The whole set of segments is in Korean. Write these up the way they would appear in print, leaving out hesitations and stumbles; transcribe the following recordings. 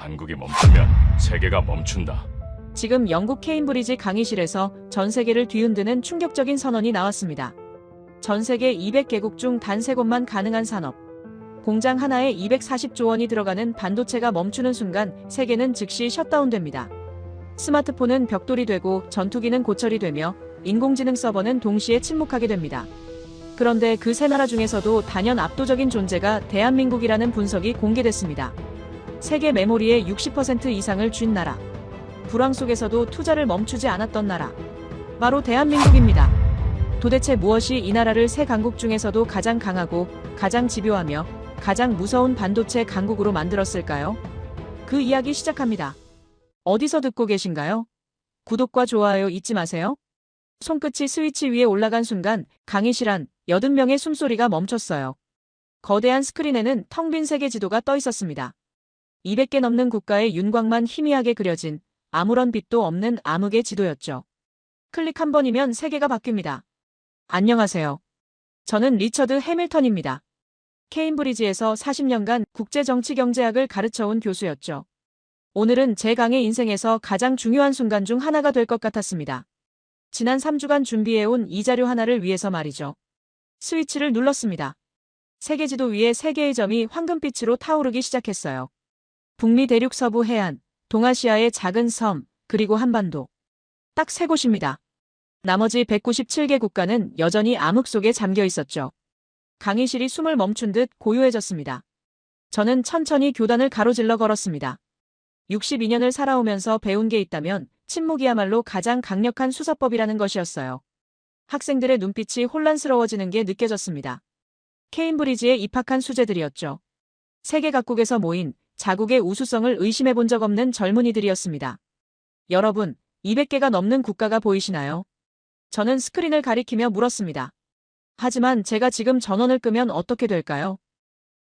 한국이 멈추면 세계가 멈춘다. 지금 영국 케임브리지 강의실에서 전 세계를 뒤흔드는 충격적인 선언이 나왔습니다. 전 세계 200개국 중 단 3곳만 가능한 산업. 공장 하나에 240조 원이 들어가는 반도체가 멈추는 순간 세계는 즉시 셧다운됩니다. 스마트폰은 벽돌이 되고 전투기는 고철이 되며 인공지능 서버는 동시에 침묵하게 됩니다. 그런데 그 세 나라 중에서도 단연 압도적인 존재가 대한민국이라는 분석이 공개됐습니다. 세계 메모리의 60% 이상을 쥔 나라. 불황 속에서도 투자를 멈추지 않았던 나라. 바로 대한민국입니다. 도대체 무엇이 이 나라를 세 강국 중에서도 가장 강하고 가장 집요하며 가장 무서운 반도체 강국으로 만들었을까요? 그 이야기 시작합니다. 어디서 듣고 계신가요? 구독과 좋아요 잊지 마세요. 손끝이 스위치 위에 올라간 순간 강의실 안 80명의 숨소리가 멈췄어요. 거대한 스크린에는 텅 빈 세계 지도가 떠 있었습니다. 200개 넘는 국가의 윤곽만 희미하게 그려진 아무런 빛도 없는 암흑의 지도였죠. 클릭 한 번이면 세계가 바뀝니다. 안녕하세요. 저는 리처드 해밀턴입니다. 케임브리지에서 40년간 국제정치경제학을 가르쳐온 교수였죠. 오늘은 제 강의 인생에서 가장 중요한 순간 중 하나가 될 것 같았습니다. 지난 3주간 준비해온 이 자료 하나를 위해서 말이죠. 스위치를 눌렀습니다. 세계지도 위에 세 개의 점이 황금빛으로 타오르기 시작했어요. 북미 대륙 서부 해안, 동아시아의 작은 섬, 그리고 한반도. 딱 세 곳입니다. 나머지 197개 국가는 여전히 암흑 속에 잠겨 있었죠. 강의실이 숨을 멈춘 듯 고요해졌습니다. 저는 천천히 교단을 가로질러 걸었습니다. 62년을 살아오면서 배운 게 있다면 침묵이야말로 가장 강력한 수사법이라는 것이었어요. 학생들의 눈빛이 혼란스러워지는 게 느껴졌습니다. 케임브리지에 입학한 수재들이었죠. 세계 각국에서 모인 자국의 우수성을 의심해 본 적 없는 젊은이들이었습니다. 여러분, 200개가 넘는 국가가 보이시나요? 저는 스크린을 가리키며 물었습니다. 하지만 제가 지금 전원을 끄면 어떻게 될까요?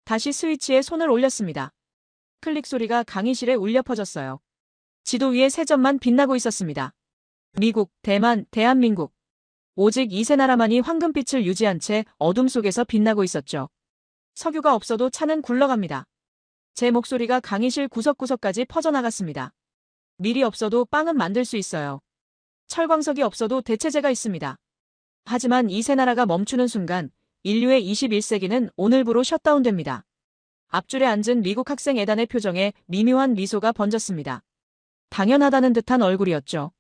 다시 스위치에 손을 올렸습니다. 클릭 소리가 강의실에 울려 퍼졌어요. 지도 위에 세 점만 빛나고 있었습니다. 미국, 대만, 대한민국. 오직 이 세 나라만이 황금빛을 유지한 채 어둠 속에서 빛나고 있었죠. 석유가 없어도 차는 굴러갑니다. 제 목소리가 강의실 구석구석까지 퍼져나갔습니다. 밀이 없어도 빵은 만들 수 있어요. 철광석이 없어도 대체제가 있습니다. 하지만 이 세 나라가 멈추는 순간 인류의 21세기는 오늘부로 셧다운됩니다. 앞줄에 앉은 미국 학생 에단의 표정에 미묘한 미소가 번졌습니다. 당연하다는 듯한 얼굴이었죠.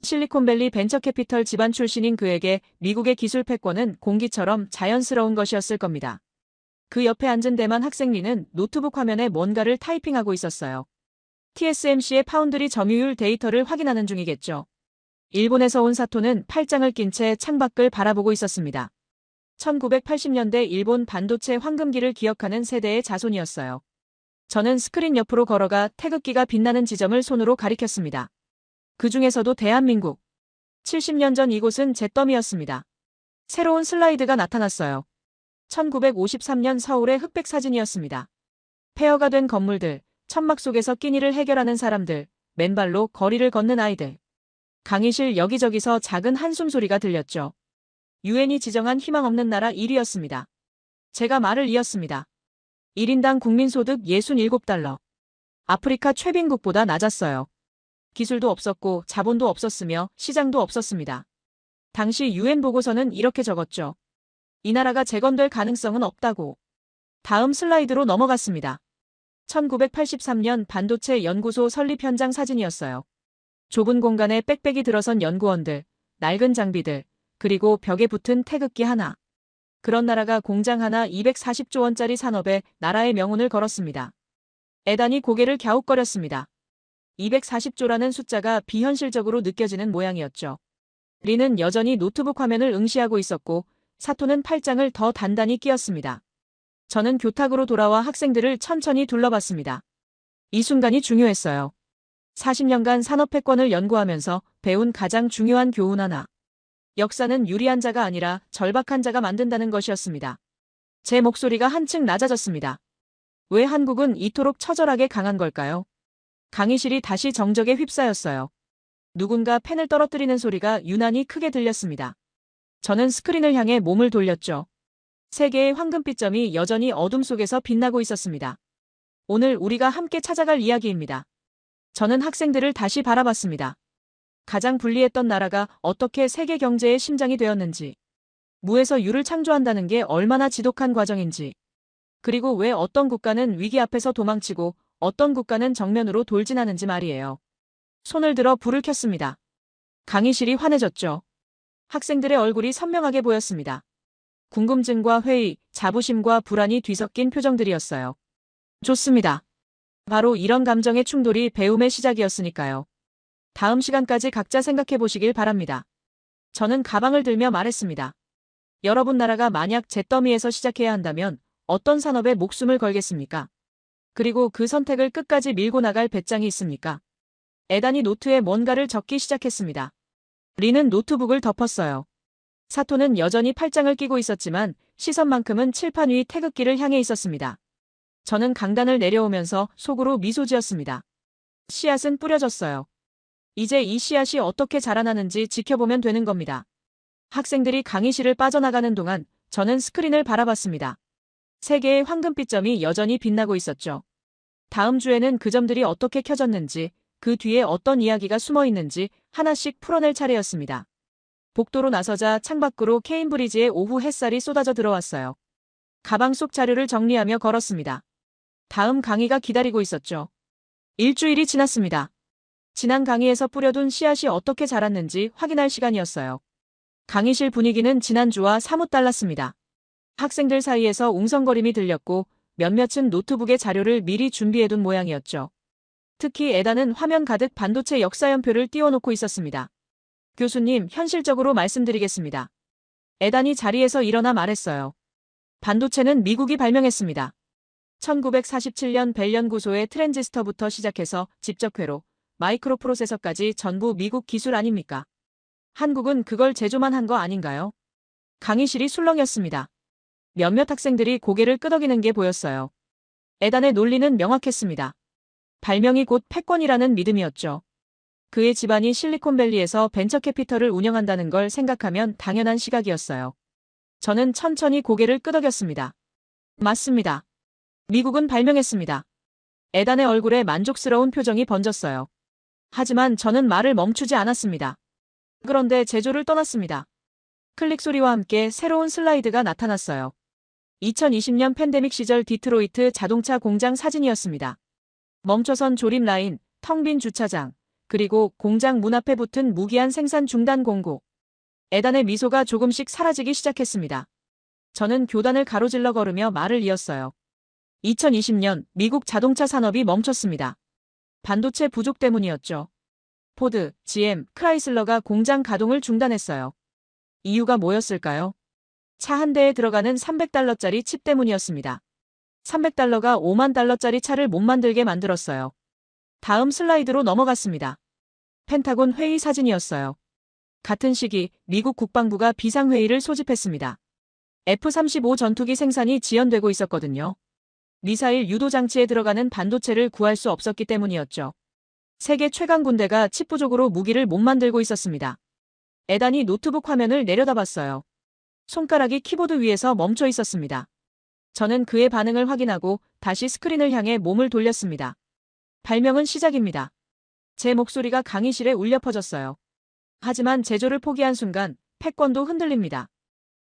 실리콘밸리 벤처캐피털 집안 출신인 그에게 미국의 기술 패권은 공기처럼 자연스러운 것이었을 겁니다. 그 옆에 앉은 대만 학생 리는 노트북 화면에 뭔가를 타이핑하고 있었어요. TSMC의 파운드리 점유율 데이터를 확인하는 중이겠죠. 일본에서 온 사토는 팔짱을 낀 채 창밖을 바라보고 있었습니다. 1980년대 일본 반도체 황금기를 기억하는 세대의 자손이었어요. 저는 스크린 옆으로 걸어가 태극기가 빛나는 지점을 손으로 가리켰습니다. 그 중에서도 대한민국. 70년 전 이곳은 잿더미였습니다. 새로운 슬라이드가 나타났어요. 1953년 서울의 흑백 사진이었습니다. 폐허가 된 건물들, 천막 속에서 끼니를 해결하는 사람들, 맨발로 거리를 걷는 아이들. 강의실 여기저기서 작은 한숨 소리가 들렸죠. 유엔이 지정한 희망 없는 나라 1위였습니다. 제가 말을 이었습니다. 1인당 국민소득 67달러. 아프리카 최빈국보다 낮았어요. 기술도 없었고 자본도 없었으며 시장도 없었습니다. 당시 유엔 보고서는 이렇게 적었죠. 이 나라가 재건될 가능성은 없다고. 다음 슬라이드로 넘어갔습니다. 1983년 반도체 연구소 설립 현장 사진이었어요. 좁은 공간에 빽빽이 들어선 연구원들, 낡은 장비들, 그리고 벽에 붙은 태극기 하나. 그런 나라가 공장 하나 240조 원짜리 산업에 나라의 명운을 걸었습니다. 에단이 고개를 갸웃거렸습니다. 240조라는 숫자가 비현실적으로 느껴지는 모양이었죠. 리는 여전히 노트북 화면을 응시하고 있었고 사토는 팔짱을 더 단단히 끼었습니다. 저는 교탁으로 돌아와 학생들을 천천히 둘러봤습니다. 이 순간이 중요했어요. 40년간 산업 패권을 연구하면서 배운 가장 중요한 교훈 하나. 역사는 유리한 자가 아니라 절박한 자가 만든다는 것이었습니다. 제 목소리가 한층 낮아졌습니다. 왜 한국은 이토록 처절하게 강한 걸까요? 강의실이 다시 정적에 휩싸였어요. 누군가 펜을 떨어뜨리는 소리가 유난히 크게 들렸습니다. 저는 스크린을 향해 몸을 돌렸죠. 세 개의 황금빛 점이 여전히 어둠 속에서 빛나고 있었습니다. 오늘 우리가 함께 찾아갈 이야기입니다. 저는 학생들을 다시 바라봤습니다. 가장 불리했던 나라가 어떻게 세계 경제의 심장이 되었는지, 무에서 유를 창조한다는 게 얼마나 지독한 과정인지, 그리고 왜 어떤 국가는 위기 앞에서 도망치고 어떤 국가는 정면으로 돌진하는지 말이에요. 손을 들어 불을 켰습니다. 강의실이 환해졌죠. 학생들의 얼굴이 선명하게 보였습니다. 궁금증과 회의, 자부심과 불안이 뒤섞인 표정들이었어요. 좋습니다. 바로 이런 감정의 충돌이 배움의 시작이었으니까요. 다음 시간까지 각자 생각해 보시길 바랍니다. 저는 가방을 들며 말했습니다. 여러분 나라가 만약 잿더미에서 시작해야 한다면 어떤 산업에 목숨을 걸겠습니까? 그리고 그 선택을 끝까지 밀고 나갈 배짱이 있습니까? 에단이 노트에 뭔가를 적기 시작했습니다. 리는 노트북을 덮었어요. 사토는 여전히 팔짱을 끼고 있었지만 시선만큼은 칠판 위 태극기를 향해 있었습니다. 저는 강단을 내려오면서 속으로 미소 지었습니다. 씨앗은 뿌려졌어요. 이제 이 씨앗이 어떻게 자라나는지 지켜보면 되는 겁니다. 학생들이 강의실을 빠져나가는 동안 저는 스크린을 바라봤습니다. 세 개의 황금빛 점이 여전히 빛나고 있었죠. 다음 주에는 그 점들이 어떻게 켜졌는지, 그 뒤에 어떤 이야기가 숨어 있는지 하나씩 풀어낼 차례였습니다. 복도로 나서자 창밖으로 케임브리지의 오후 햇살이 쏟아져 들어왔어요. 가방 속 자료를 정리하며 걸었습니다. 다음 강의가 기다리고 있었죠. 일주일이 지났습니다. 지난 강의에서 뿌려둔 씨앗이 어떻게 자랐는지 확인할 시간이었어요. 강의실 분위기는 지난주와 사뭇 달랐습니다. 학생들 사이에서 웅성거림이 들렸고 몇몇은 노트북에 자료를 미리 준비해둔 모양이었죠. 특히 에다는 화면 가득 반도체 역사연표를 띄워놓고 있었습니다. 교수님, 현실적으로 말씀드리겠습니다. 에단이 자리에서 일어나 말했어요. 반도체는 미국이 발명했습니다. 1947년 벨 연구소의 트랜지스터부터 시작해서 집적회로, 마이크로 프로세서까지 전부 미국 기술 아닙니까? 한국은 그걸 제조만 한 거 아닌가요? 강의실이 술렁였습니다. 몇몇 학생들이 고개를 끄덕이는 게 보였어요. 에단의 논리는 명확했습니다. 발명이 곧 패권이라는 믿음이었죠. 그의 집안이 실리콘밸리에서 벤처캐피털을 운영한다는 걸 생각하면 당연한 시각이었어요. 저는 천천히 고개를 끄덕였습니다. 맞습니다. 미국은 발명했습니다. 에단의 얼굴에 만족스러운 표정이 번졌어요. 하지만 저는 말을 멈추지 않았습니다. 그런데 제조를 떠났습니다. 클릭 소리와 함께 새로운 슬라이드가 나타났어요. 2020년 팬데믹 시절 디트로이트 자동차 공장 사진이었습니다. 멈춰선 조립 라인, 텅 빈 주차장, 그리고 공장 문 앞에 붙은 무기한 생산 중단 공고. 에단의 미소가 조금씩 사라지기 시작했습니다. 저는 교단을 가로질러 걸으며 말을 이었어요. 2020년 미국 자동차 산업이 멈췄습니다. 반도체 부족 때문이었죠. 포드, GM, 크라이슬러가 공장 가동을 중단했어요. 이유가 뭐였을까요? 차 한 대에 들어가는 $300짜리 칩 때문이었습니다. $300가 $50,000짜리 차를 못 만들게 만들었어요. 다음 슬라이드로 넘어갔습니다. 펜타곤 회의 사진이었어요. 같은 시기 미국 국방부가 비상회의를 소집했습니다. F-35 전투기 생산이 지연되고 있었거든요. 미사일 유도 장치에 들어가는 반도체를 구할 수 없었기 때문이었죠. 세계 최강 군대가 칩 부족으로 무기를 못 만들고 있었습니다. 에단이 노트북 화면을 내려다봤어요. 손가락이 키보드 위에서 멈춰 있었습니다. 저는 그의 반응을 확인하고 다시 스크린을 향해 몸을 돌렸습니다. 발명은 시작입니다. 제 목소리가 강의실에 울려 퍼졌어요. 하지만 제조를 포기한 순간 패권도 흔들립니다.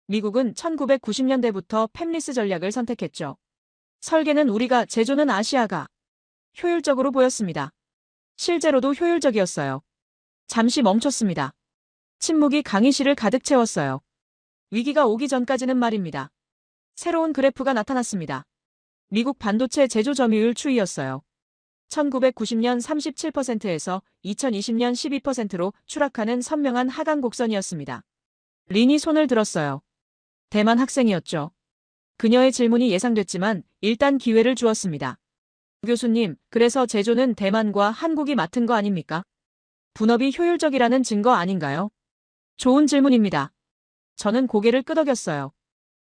미국은 1990년대부터 팹리스 전략을 선택했죠. 설계는 우리가, 제조는 아시아가. 효율적으로 보였습니다. 실제로도 효율적이었어요. 잠시 멈췄습니다. 침묵이 강의실을 가득 채웠어요. 위기가 오기 전까지는 말입니다. 새로운 그래프가 나타났습니다. 미국 반도체 제조 점유율 추이였어요. 1990년 37%에서 2020년 12%로 추락하는 선명한 하강 곡선이었습니다. 린이 손을 들었어요. 대만 학생이었죠. 그녀의 질문이 예상됐지만 일단 기회를 주었습니다. 교수님, 그래서 제조는 대만과 한국이 맡은 거 아닙니까? 분업이 효율적이라는 증거 아닌가요? 좋은 질문입니다. 저는 고개를 끄덕였어요.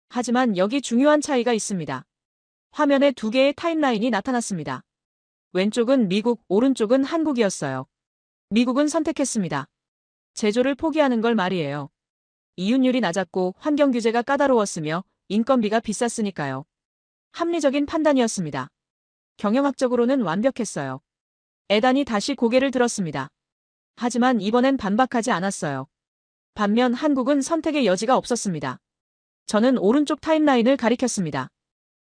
하지만 여기 중요한 차이가 있습니다. 화면에 두 개의 타임라인이 나타났습니다. 왼쪽은 미국, 오른쪽은 한국이었어요. 미국은 선택했습니다. 제조를 포기하는 걸 말이에요. 이윤율이 낮았고 환경 규제가 까다로웠으며 인건비가 비쌌으니까요. 합리적인 판단이었습니다. 경영학적으로는 완벽했어요. 에단이 다시 고개를 들었습니다. 하지만 이번엔 반박하지 않았어요. 반면 한국은 선택의 여지가 없었습니다. 저는 오른쪽 타임라인을 가리켰습니다.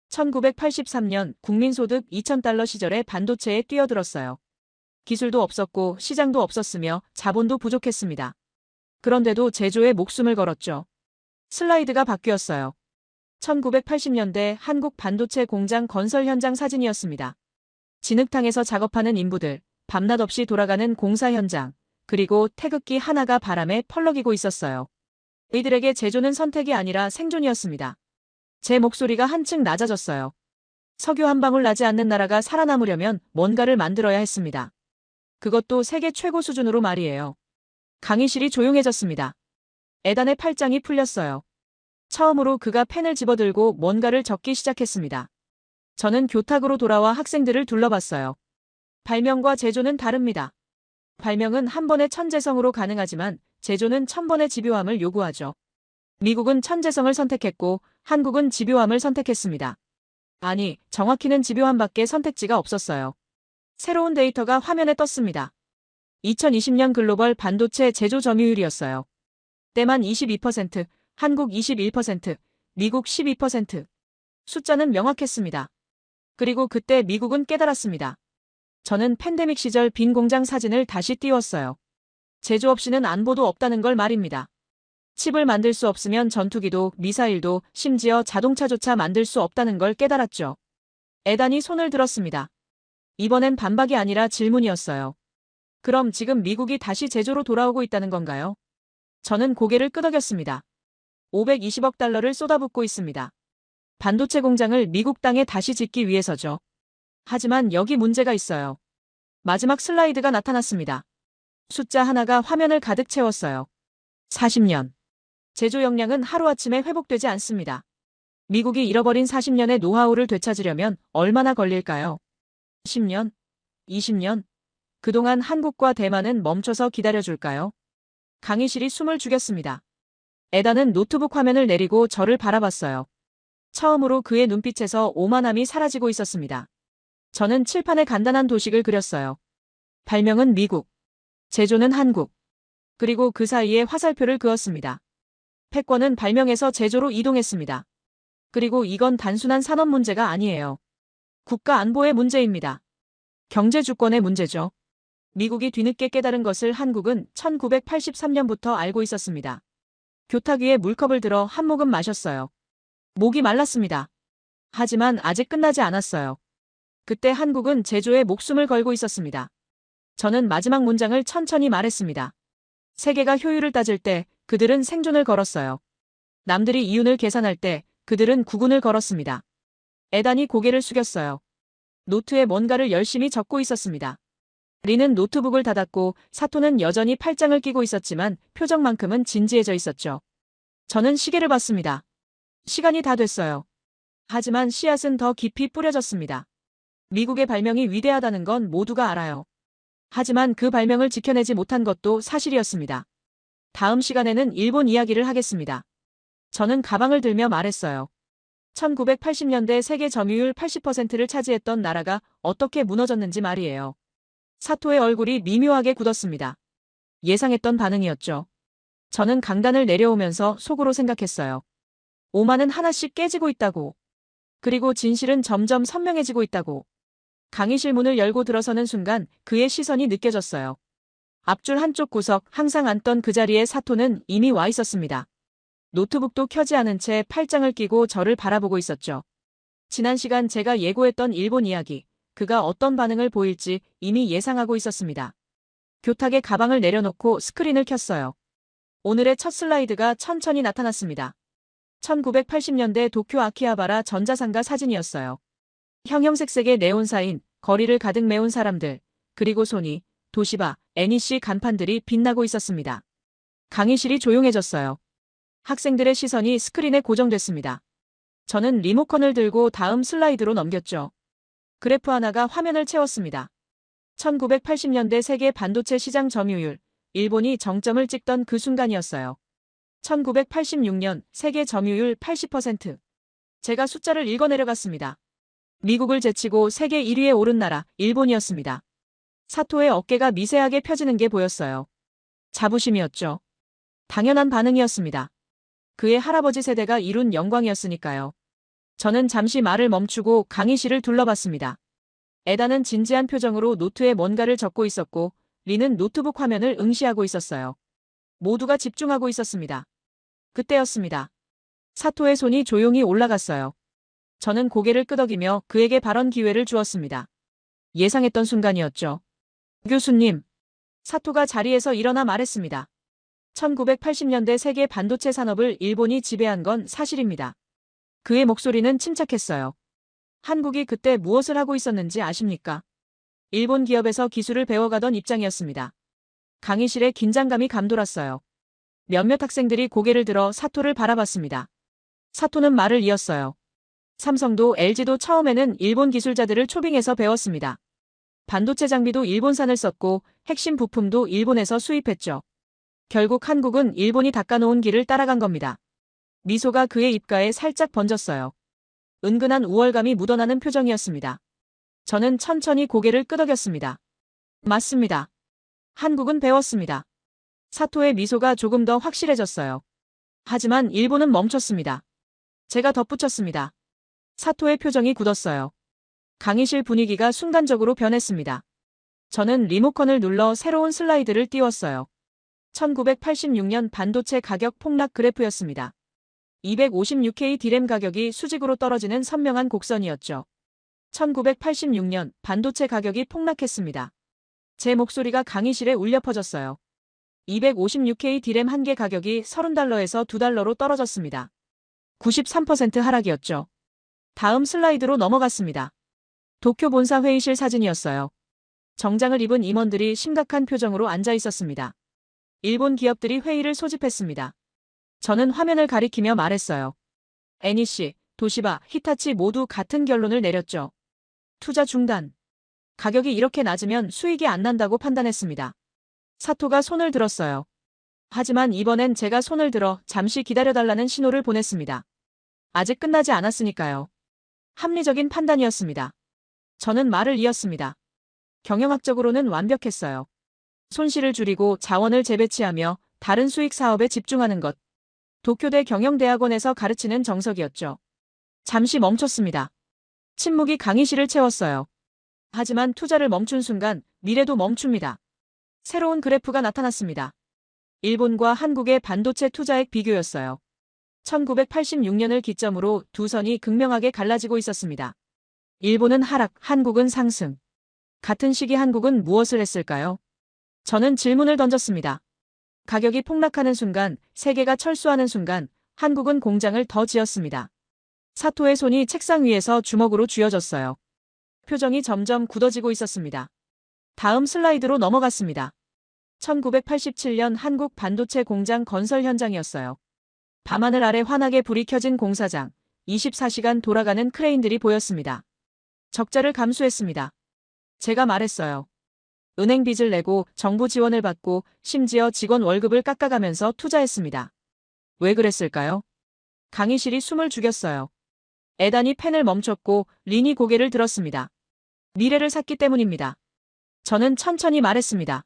1983년 국민소득 2,000달러 시절에 반도체에 뛰어들었어요. 기술도 없었고 시장도 없었으며 자본도 부족했습니다. 그런데도 제조에 목숨을 걸었죠. 슬라이드가 바뀌었어요. 1980년대 한국 반도체 공장 건설 현장 사진이었습니다. 진흙탕에서 작업하는 인부들, 밤낮 없이 돌아가는 공사 현장, 그리고 태극기 하나가 바람에 펄럭이고 있었어요. 이들에게 제조는 선택이 아니라 생존이었습니다. 제 목소리가 한층 낮아졌어요. 석유 한 방울 나지 않는 나라가 살아남으려면 뭔가를 만들어야 했습니다. 그것도 세계 최고 수준으로 말이에요. 강의실이 조용해졌습니다. 에단의 팔짱이 풀렸어요. 처음으로 그가 펜을 집어들고 뭔가를 적기 시작했습니다. 저는 교탁으로 돌아와 학생들을 둘러봤어요. 발명과 제조는 다릅니다. 발명은 한 번의 천재성으로 가능하지만 제조는 1000번의 집요함을 요구하죠. 미국은 천재성을 선택했고 한국은 집요함을 선택했습니다. 아니, 정확히는 집요함밖에 선택지가 없었어요. 새로운 데이터가 화면에 떴습니다. 2020년 글로벌 반도체 제조 점유율이었어요. 때만 22%, 한국 21%, 미국 12%. 숫자는 명확했습니다. 그리고 그때 미국은 깨달았습니다. 저는 팬데믹 시절 빈 공장 사진을 다시 띄웠어요. 제조 없이는 안보도 없다는 걸 말입니다. 칩을 만들 수 없으면 전투기도, 미사일도, 심지어 자동차조차 만들 수 없다는 걸 깨달았죠. 에단이 손을 들었습니다. 이번엔 반박이 아니라 질문이었어요. 그럼 지금 미국이 다시 제조로 돌아오고 있다는 건가요? 저는 고개를 끄덕였습니다. 520억 달러를 쏟아붓고 있습니다. 반도체 공장을 미국 땅에 다시 짓기 위해서죠. 하지만 여기 문제가 있어요. 마지막 슬라이드가 나타났습니다. 숫자 하나가 화면을 가득 채웠어요. 40년. 제조 역량은 하루아침에 회복되지 않습니다. 미국이 잃어버린 40년의 노하우를 되찾으려면 얼마나 걸릴까요? 10년? 20년? 그동안 한국과 대만은 멈춰서 기다려줄까요? 강의실이 숨을 죽였습니다. 에단은 노트북 화면을 내리고 저를 바라봤어요. 처음으로 그의 눈빛에서 오만함이 사라지고 있었습니다. 저는 칠판에 간단한 도식을 그렸어요. 발명은 미국, 제조는 한국, 그리고 그 사이에 화살표를 그었습니다. 패권은 발명에서 제조로 이동했습니다. 그리고 이건 단순한 산업 문제가 아니에요. 국가 안보의 문제입니다. 경제 주권의 문제죠. 미국이 뒤늦게 깨달은 것을 한국은 1983년부터 알고 있었습니다. 교탁 위에 물컵을 들어 한 모금 마셨어요. 목이 말랐습니다. 하지만 아직 끝나지 않았어요. 그때 한국은 제조에 목숨을 걸고 있었습니다. 저는 마지막 문장을 천천히 말했습니다. 세계가 효율을 따질 때 그들은 생존을 걸었어요. 남들이 이윤을 계산할 때 그들은 구군을 걸었습니다. 에단이 고개를 숙였어요. 노트에 뭔가를 열심히 적고 있었습니다. 리는 노트북을 닫았고 사토는 여전히 팔짱을 끼고 있었지만 표정만큼은 진지해져 있었죠. 저는 시계를 봤습니다. 시간이 다 됐어요. 하지만 씨앗은 더 깊이 뿌려졌습니다. 미국의 발명이 위대하다는 건 모두가 알아요. 하지만 그 발명을 지켜내지 못한 것도 사실이었습니다. 다음 시간에는 일본 이야기를 하겠습니다. 저는 가방을 들며 말했어요. 1980년대 세계 점유율 80%를 차지했던 나라가 어떻게 무너졌는지 말이에요. 사토의 얼굴이 미묘하게 굳었습니다. 예상했던 반응이었죠. 저는 강단을 내려오면서 속으로 생각했어요. 오만은 하나씩 깨지고 있다고. 그리고 진실은 점점 선명해지고 있다고. 강의실 문을 열고 들어서는 순간 그의 시선이 느껴졌어요. 앞줄 한쪽 구석 항상 앉던 그 자리에 사토는 이미 와 있었습니다. 노트북도 켜지 않은 채 팔짱을 끼고 저를 바라보고 있었죠. 지난 시간 제가 예고했던 일본 이야기, 그가 어떤 반응을 보일지 이미 예상하고 있었습니다. 교탁에 가방을 내려놓고 스크린을 켰어요. 오늘의 첫 슬라이드가 천천히 나타났습니다. 1980년대 도쿄 아키하바라 전자상가 사진이었어요. 형형색색의 네온사인, 거리를 가득 메운 사람들, 그리고 소니, 도시바, NEC 간판들이 빛나고 있었습니다. 강의실이 조용해졌어요. 학생들의 시선이 스크린에 고정됐습니다. 저는 리모컨을 들고 다음 슬라이드로 넘겼죠. 그래프 하나가 화면을 채웠습니다. 1980년대 세계 반도체 시장 점유율, 일본이 정점을 찍던 그 순간이었어요. 1986년 세계 점유율 80%. 제가 숫자를 읽어내려갔습니다. 미국을 제치고 세계 1위에 오른 나라 일본이었습니다. 사토의 어깨가 미세하게 펴지는 게 보였어요. 자부심이었죠. 당연한 반응이었습니다. 그의 할아버지 세대가 이룬 영광이었으니까요. 저는 잠시 말을 멈추고 강의실을 둘러봤습니다. 에다는 진지한 표정으로 노트에 뭔가를 적고 있었고, 리는 노트북 화면을 응시하고 있었어요. 모두가 집중하고 있었습니다. 그때였습니다. 사토의 손이 조용히 올라갔어요. 저는 고개를 끄덕이며 그에게 발언 기회를 주었습니다. 예상했던 순간이었죠. 교수님. 사토가 자리에서 일어나 말했습니다. 1980년대 세계 반도체 산업을 일본이 지배한 건 사실입니다. 그의 목소리는 침착했어요. 한국이 그때 무엇을 하고 있었는지 아십니까? 일본 기업에서 기술을 배워가던 입장이었습니다. 강의실에 긴장감이 감돌았어요. 몇몇 학생들이 고개를 들어 사토를 바라봤습니다. 사토는 말을 이었어요. 삼성도 LG도 처음에는 일본 기술자들을 초빙해서 배웠습니다. 반도체 장비도 일본산을 썼고 핵심 부품도 일본에서 수입했죠. 결국 한국은 일본이 닦아놓은 길을 따라간 겁니다. 미소가 그의 입가에 살짝 번졌어요. 은근한 우월감이 묻어나는 표정이었습니다. 저는 천천히 고개를 끄덕였습니다. 맞습니다. 한국은 배웠습니다. 사토의 미소가 조금 더 확실해졌어요. 하지만 일본은 멈췄습니다. 제가 덧붙였습니다. 사토의 표정이 굳었어요. 강의실 분위기가 순간적으로 변했습니다. 저는 리모컨을 눌러 새로운 슬라이드를 띄웠어요. 1986년 반도체 가격 폭락 그래프였습니다. 256K D램 가격이 수직으로 떨어지는 선명한 곡선이었죠. 1986년 반도체 가격이 폭락했습니다. 제 목소리가 강의실에 울려 퍼졌어요. 256K D램 한 개 가격이 $30에서 $2로 떨어졌습니다. 93% 하락이었죠. 다음 슬라이드로 넘어갔습니다. 도쿄 본사 회의실 사진이었어요. 정장을 입은 임원들이 심각한 표정으로 앉아 있었습니다. 일본 기업들이 회의를 소집했습니다. 저는 화면을 가리키며 말했어요. NEC, 도시바, 히타치 모두 같은 결론을 내렸죠. 투자 중단. 가격이 이렇게 낮으면 수익이 안 난다고 판단했습니다. 사토가 손을 들었어요. 하지만 이번엔 제가 손을 들어 잠시 기다려달라는 신호를 보냈습니다. 아직 끝나지 않았으니까요. 합리적인 판단이었습니다. 저는 말을 이었습니다. 경영학적으로는 완벽했어요. 손실을 줄이고 자원을 재배치하며 다른 수익 사업에 집중하는 것. 도쿄대 경영대학원에서 가르치는 정석이었죠. 잠시 멈췄습니다. 침묵이 강의실을 채웠어요. 하지만 투자를 멈춘 순간 미래도 멈춥니다. 새로운 그래프가 나타났습니다. 일본과 한국의 반도체 투자액 비교였어요. 1986년을 기점으로 두 선이 극명하게 갈라지고 있었습니다. 일본은 하락, 한국은 상승. 같은 시기 한국은 무엇을 했을까요? 저는 질문을 던졌습니다. 가격이 폭락하는 순간, 세계가 철수하는 순간, 한국은 공장을 더 지었습니다. 사토의 손이 책상 위에서 주먹으로 쥐어졌어요. 표정이 점점 굳어지고 있었습니다. 다음 슬라이드로 넘어갔습니다. 1987년 한국 반도체 공장 건설 현장이었어요. 밤하늘 아래 환하게 불이 켜진 공사장, 24시간 돌아가는 크레인들이 보였습니다. 적자를 감수했습니다. 제가 말했어요. 은행 빚을 내고 정부 지원을 받고 심지어 직원 월급을 깎아가면서 투자했습니다. 왜 그랬을까요? 강의실이 숨을 죽였어요. 에단이 펜을 멈췄고 린이 고개를 들었습니다. 미래를 샀기 때문입니다. 저는 천천히 말했습니다.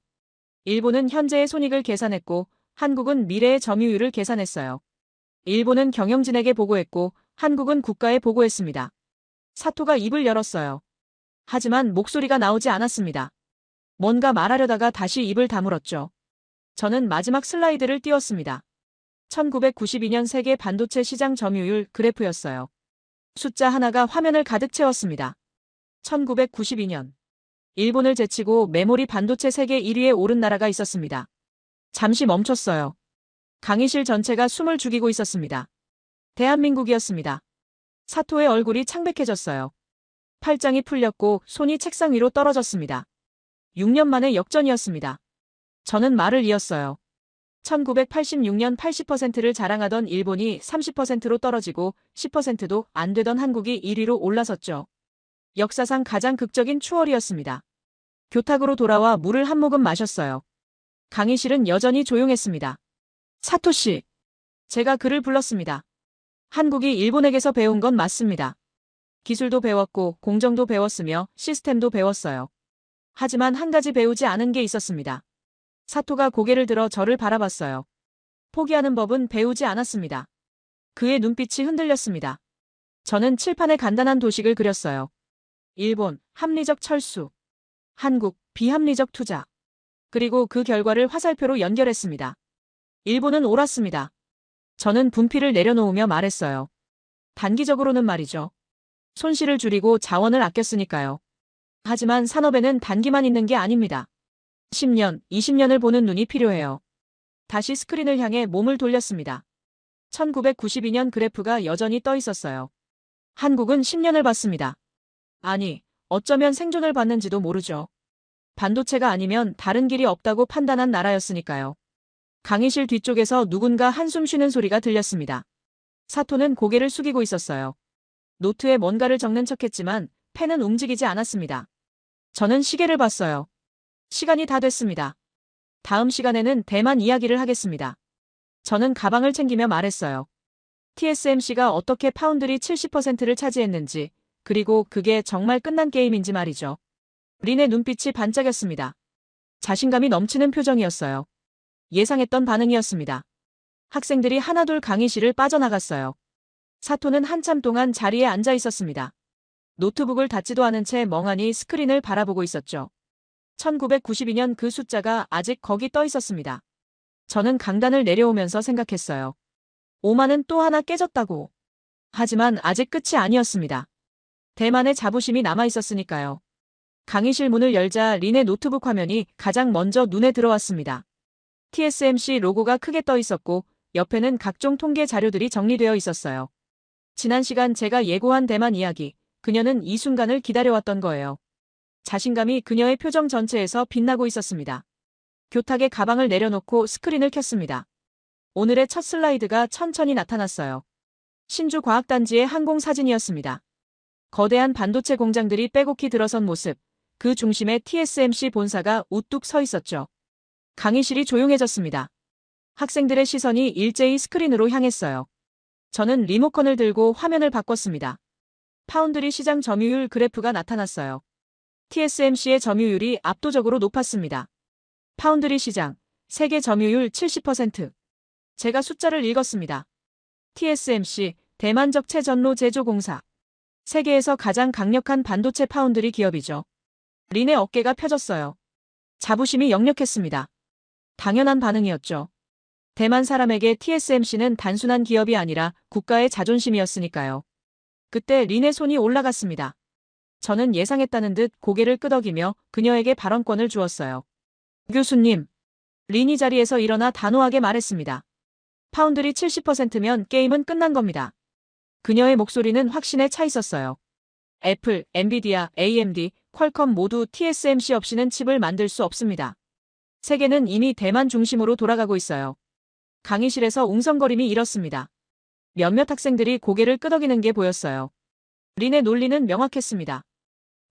일본은 현재의 손익을 계산했고 한국은 미래의 점유율을 계산했어요. 일본은 경영진에게 보고했고 한국은 국가에 보고했습니다. 사토가 입을 열었어요. 하지만 목소리가 나오지 않았습니다. 뭔가 말하려다가 다시 입을 다물었죠. 저는 마지막 슬라이드를 띄웠습니다. 1992년 세계 반도체 시장 점유율 그래프였어요. 숫자 하나가 화면을 가득 채웠습니다. 1992년. 일본을 제치고 메모리 반도체 세계 1위에 오른 나라가 있었습니다. 잠시 멈췄어요. 강의실 전체가 숨을 죽이고 있었습니다. 대한민국이었습니다. 사토의 얼굴이 창백해졌어요. 팔짱이 풀렸고 손이 책상 위로 떨어졌습니다. 6년 만의 역전이었습니다. 저는 말을 이었어요. 1986년 80%를 자랑하던 일본이 30%로 떨어지고 10%도 안 되던 한국이 1위로 올라섰죠. 역사상 가장 극적인 추월이었습니다. 교탁으로 돌아와 물을 한 모금 마셨어요. 강의실은 여전히 조용했습니다. 사토 씨. 제가 그를 불렀습니다. 한국이 일본에게서 배운 건 맞습니다. 기술도 배웠고 공정도 배웠으며 시스템도 배웠어요. 하지만 한 가지 배우지 않은 게 있었습니다. 사토가 고개를 들어 저를 바라봤어요. 포기하는 법은 배우지 않았습니다. 그의 눈빛이 흔들렸습니다. 저는 칠판에 간단한 도식을 그렸어요. 일본, 합리적 철수. 한국, 비합리적 투자. 그리고 그 결과를 화살표로 연결했습니다. 일본은 옳았습니다. 저는 분필을 내려놓으며 말했어요. 단기적으로는 말이죠. 손실을 줄이고 자원을 아꼈으니까요. 하지만 산업에는 단기만 있는 게 아닙니다. 10년, 20년을 보는 눈이 필요해요. 다시 스크린을 향해 몸을 돌렸습니다. 1992년 그래프가 여전히 떠 있었어요. 한국은 10년을 봤습니다. 아니, 어쩌면 생존을 봤는지도 모르죠. 반도체가 아니면 다른 길이 없다고 판단한 나라였으니까요. 강의실 뒤쪽에서 누군가 한숨 쉬는 소리가 들렸습니다. 사토는 고개를 숙이고 있었어요. 노트에 뭔가를 적는 척했지만 펜은 움직이지 않았습니다. 저는 시계를 봤어요. 시간이 다 됐습니다. 다음 시간에는 대만 이야기를 하겠습니다. 저는 가방을 챙기며 말했어요. TSMC가 어떻게 파운드리 70%를 차지했는지, 그리고 그게 정말 끝난 게임인지 말이죠. 린의 눈빛이 반짝였습니다. 자신감이 넘치는 표정이었어요. 예상했던 반응이었습니다. 학생들이 하나둘 강의실을 빠져나갔어요. 사토는 한참 동안 자리에 앉아 있었습니다. 노트북을 닫지도 않은 채 멍하니 스크린을 바라보고 있었죠. 1992년 그 숫자가 아직 거기 떠 있었습니다. 저는 강단을 내려오면서 생각했어요. 오만은 또 하나 깨졌다고. 하지만 아직 끝이 아니었습니다. 대만의 자부심이 남아 있었으니까요. 강의실 문을 열자 린의 노트북 화면이 가장 먼저 눈에 들어왔습니다. TSMC 로고가 크게 떠 있었고 옆에는 각종 통계 자료들이 정리되어 있었어요. 지난 시간 제가 예고한 대만 이야기, 그녀는 이 순간을 기다려왔던 거예요. 자신감이 그녀의 표정 전체에서 빛나고 있었습니다. 교탁에 가방을 내려놓고 스크린을 켰습니다. 오늘의 첫 슬라이드가 천천히 나타났어요. 신주과학단지의 항공 사진이었습니다. 거대한 반도체 공장들이 빼곡히 들어선 모습, 그 중심에 TSMC 본사가 우뚝 서 있었죠. 강의실이 조용해졌습니다. 학생들의 시선이 일제히 스크린으로 향했어요. 저는 리모컨을 들고 화면을 바꿨습니다. 파운드리 시장 점유율 그래프가 나타났어요. TSMC의 점유율이 압도적으로 높았습니다. 파운드리 시장, 세계 점유율 70%. 제가 숫자를 읽었습니다. TSMC, 대만적 최전로 제조공사. 세계에서 가장 강력한 반도체 파운드리 기업이죠. 린의 어깨가 펴졌어요. 자부심이 역력했습니다. 당연한 반응이었죠. 대만 사람에게 TSMC는 단순한 기업이 아니라 국가의 자존심이었으니까요. 그때 린의 손이 올라갔습니다. 저는 예상했다는 듯 고개를 끄덕이며 그녀에게 발언권을 주었어요. 교수님. 린이 자리에서 일어나 단호하게 말했습니다. 파운드리 70%면 게임은 끝난 겁니다. 그녀의 목소리는 확신에 차 있었어요. 애플, 엔비디아, AMD, 퀄컴 모두 TSMC 없이는 칩을 만들 수 없습니다. 세계는 이미 대만 중심으로 돌아가고 있어요. 강의실에서 웅성거림이 일었습니다. 몇몇 학생들이 고개를 끄덕이는 게 보였어요. 린의 논리는 명확했습니다.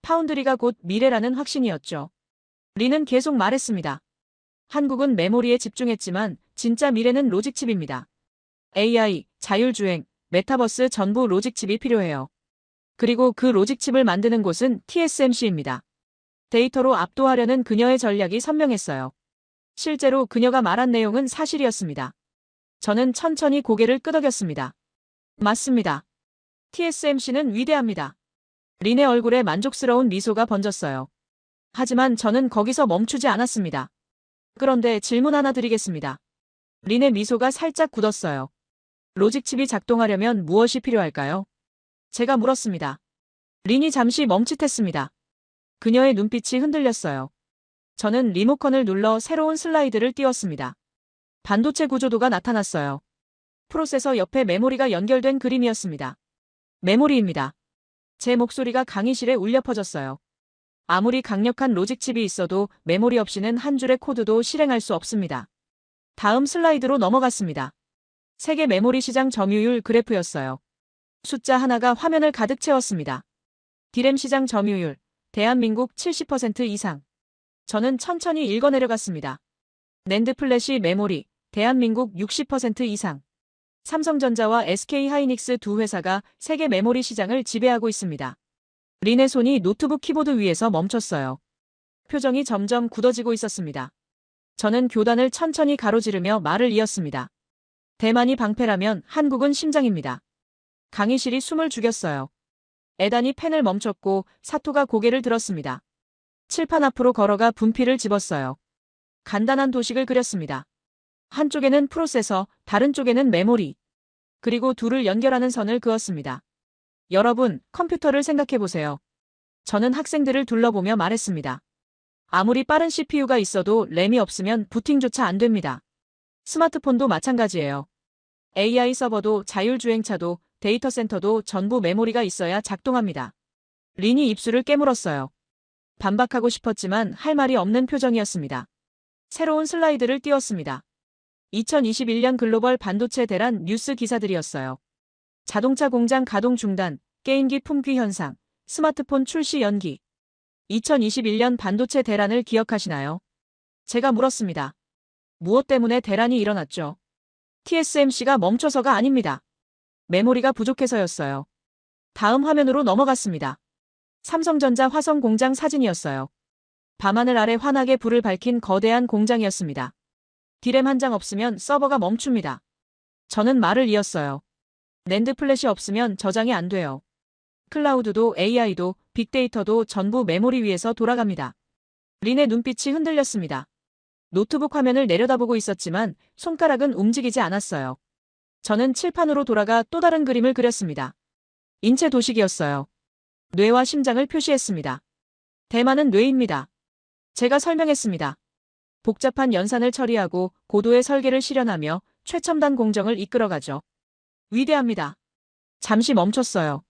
파운드리가 곧 미래라는 확신이었죠. 린은 계속 말했습니다. 한국은 메모리에 집중했지만 진짜 미래는 로직칩입니다. AI, 자율주행, 메타버스 전부 로직칩이 필요해요. 그리고 그 로직칩을 만드는 곳은 TSMC입니다. 데이터로 압도하려는 그녀의 전략이 선명했어요. 실제로 그녀가 말한 내용은 사실이었습니다. 저는 천천히 고개를 끄덕였습니다. 맞습니다. TSMC는 위대합니다. 린의 얼굴에 만족스러운 미소가 번졌어요. 하지만 저는 거기서 멈추지 않았습니다. 그런데 질문 하나 드리겠습니다. 린의 미소가 살짝 굳었어요. 로직칩이 작동하려면 무엇이 필요할까요? 제가 물었습니다. 린이 잠시 멈칫했습니다. 그녀의 눈빛이 흔들렸어요. 저는 리모컨을 눌러 새로운 슬라이드를 띄웠습니다. 반도체 구조도가 나타났어요. 프로세서 옆에 메모리가 연결된 그림이었습니다. 메모리입니다. 제 목소리가 강의실에 울려 퍼졌어요. 아무리 강력한 로직칩이 있어도 메모리 없이는 한 줄의 코드도 실행할 수 없습니다. 다음 슬라이드로 넘어갔습니다. 세계 메모리 시장 점유율 그래프였어요. 숫자 하나가 화면을 가득 채웠습니다. 디램 시장 점유율, 대한민국 70% 이상. 저는 천천히 읽어내려갔습니다. 낸드 플래시 메모리, 대한민국 60% 이상. 삼성전자와 SK하이닉스 두 회사가 세계 메모리 시장을 지배하고 있습니다. 린의 손이 노트북 키보드 위에서 멈췄어요. 표정이 점점 굳어지고 있었습니다. 저는 교단을 천천히 가로지르며 말을 이었습니다. 대만이 방패라면 한국은 심장입니다. 강의실이 숨을 죽였어요. 에단이 펜을 멈췄고 사토가 고개를 들었습니다. 칠판 앞으로 걸어가 분필을 집었어요. 간단한 도식을 그렸습니다. 한쪽에는 프로세서, 다른 쪽에는 메모리. 그리고 둘을 연결하는 선을 그었습니다. 여러분, 컴퓨터를 생각해보세요. 저는 학생들을 둘러보며 말했습니다. 아무리 빠른 CPU가 있어도 램이 없으면 부팅조차 안 됩니다. 스마트폰도 마찬가지예요. AI 서버도 자율주행차도 데이터 센터도 전부 메모리가 있어야 작동합니다. 린이 입술을 깨물었어요. 반박하고 싶었지만 할 말이 없는 표정이었습니다. 새로운 슬라이드를 띄웠습니다. 2021년 글로벌 반도체 대란 뉴스 기사들이었어요. 자동차 공장 가동 중단, 게임기 품귀 현상, 스마트폰 출시 연기. 2021년 반도체 대란을 기억하시나요? 제가 물었습니다. 무엇 때문에 대란이 일어났죠? TSMC가 멈춰서가 아닙니다. 메모리가 부족해서였어요. 다음 화면으로 넘어갔습니다. 삼성전자 화성 공장 사진이었어요. 밤하늘 아래 환하게 불을 밝힌 거대한 공장이었습니다. 디램 한 장 없으면 서버가 멈춥니다. 저는 말을 이었어요. 낸드 플래시 없으면 저장이 안 돼요. 클라우드도 AI도 빅데이터도 전부 메모리 위에서 돌아갑니다. 린의 눈빛이 흔들렸습니다. 노트북 화면을 내려다보고 있었지만 손가락은 움직이지 않았어요. 저는 칠판으로 돌아가 또 다른 그림을 그렸습니다. 인체 도식이었어요. 뇌와 심장을 표시했습니다. 대만은 뇌입니다. 제가 설명했습니다. 복잡한 연산을 처리하고 고도의 설계를 실현하며 최첨단 공정을 이끌어가죠. 위대합니다. 잠시 멈췄어요.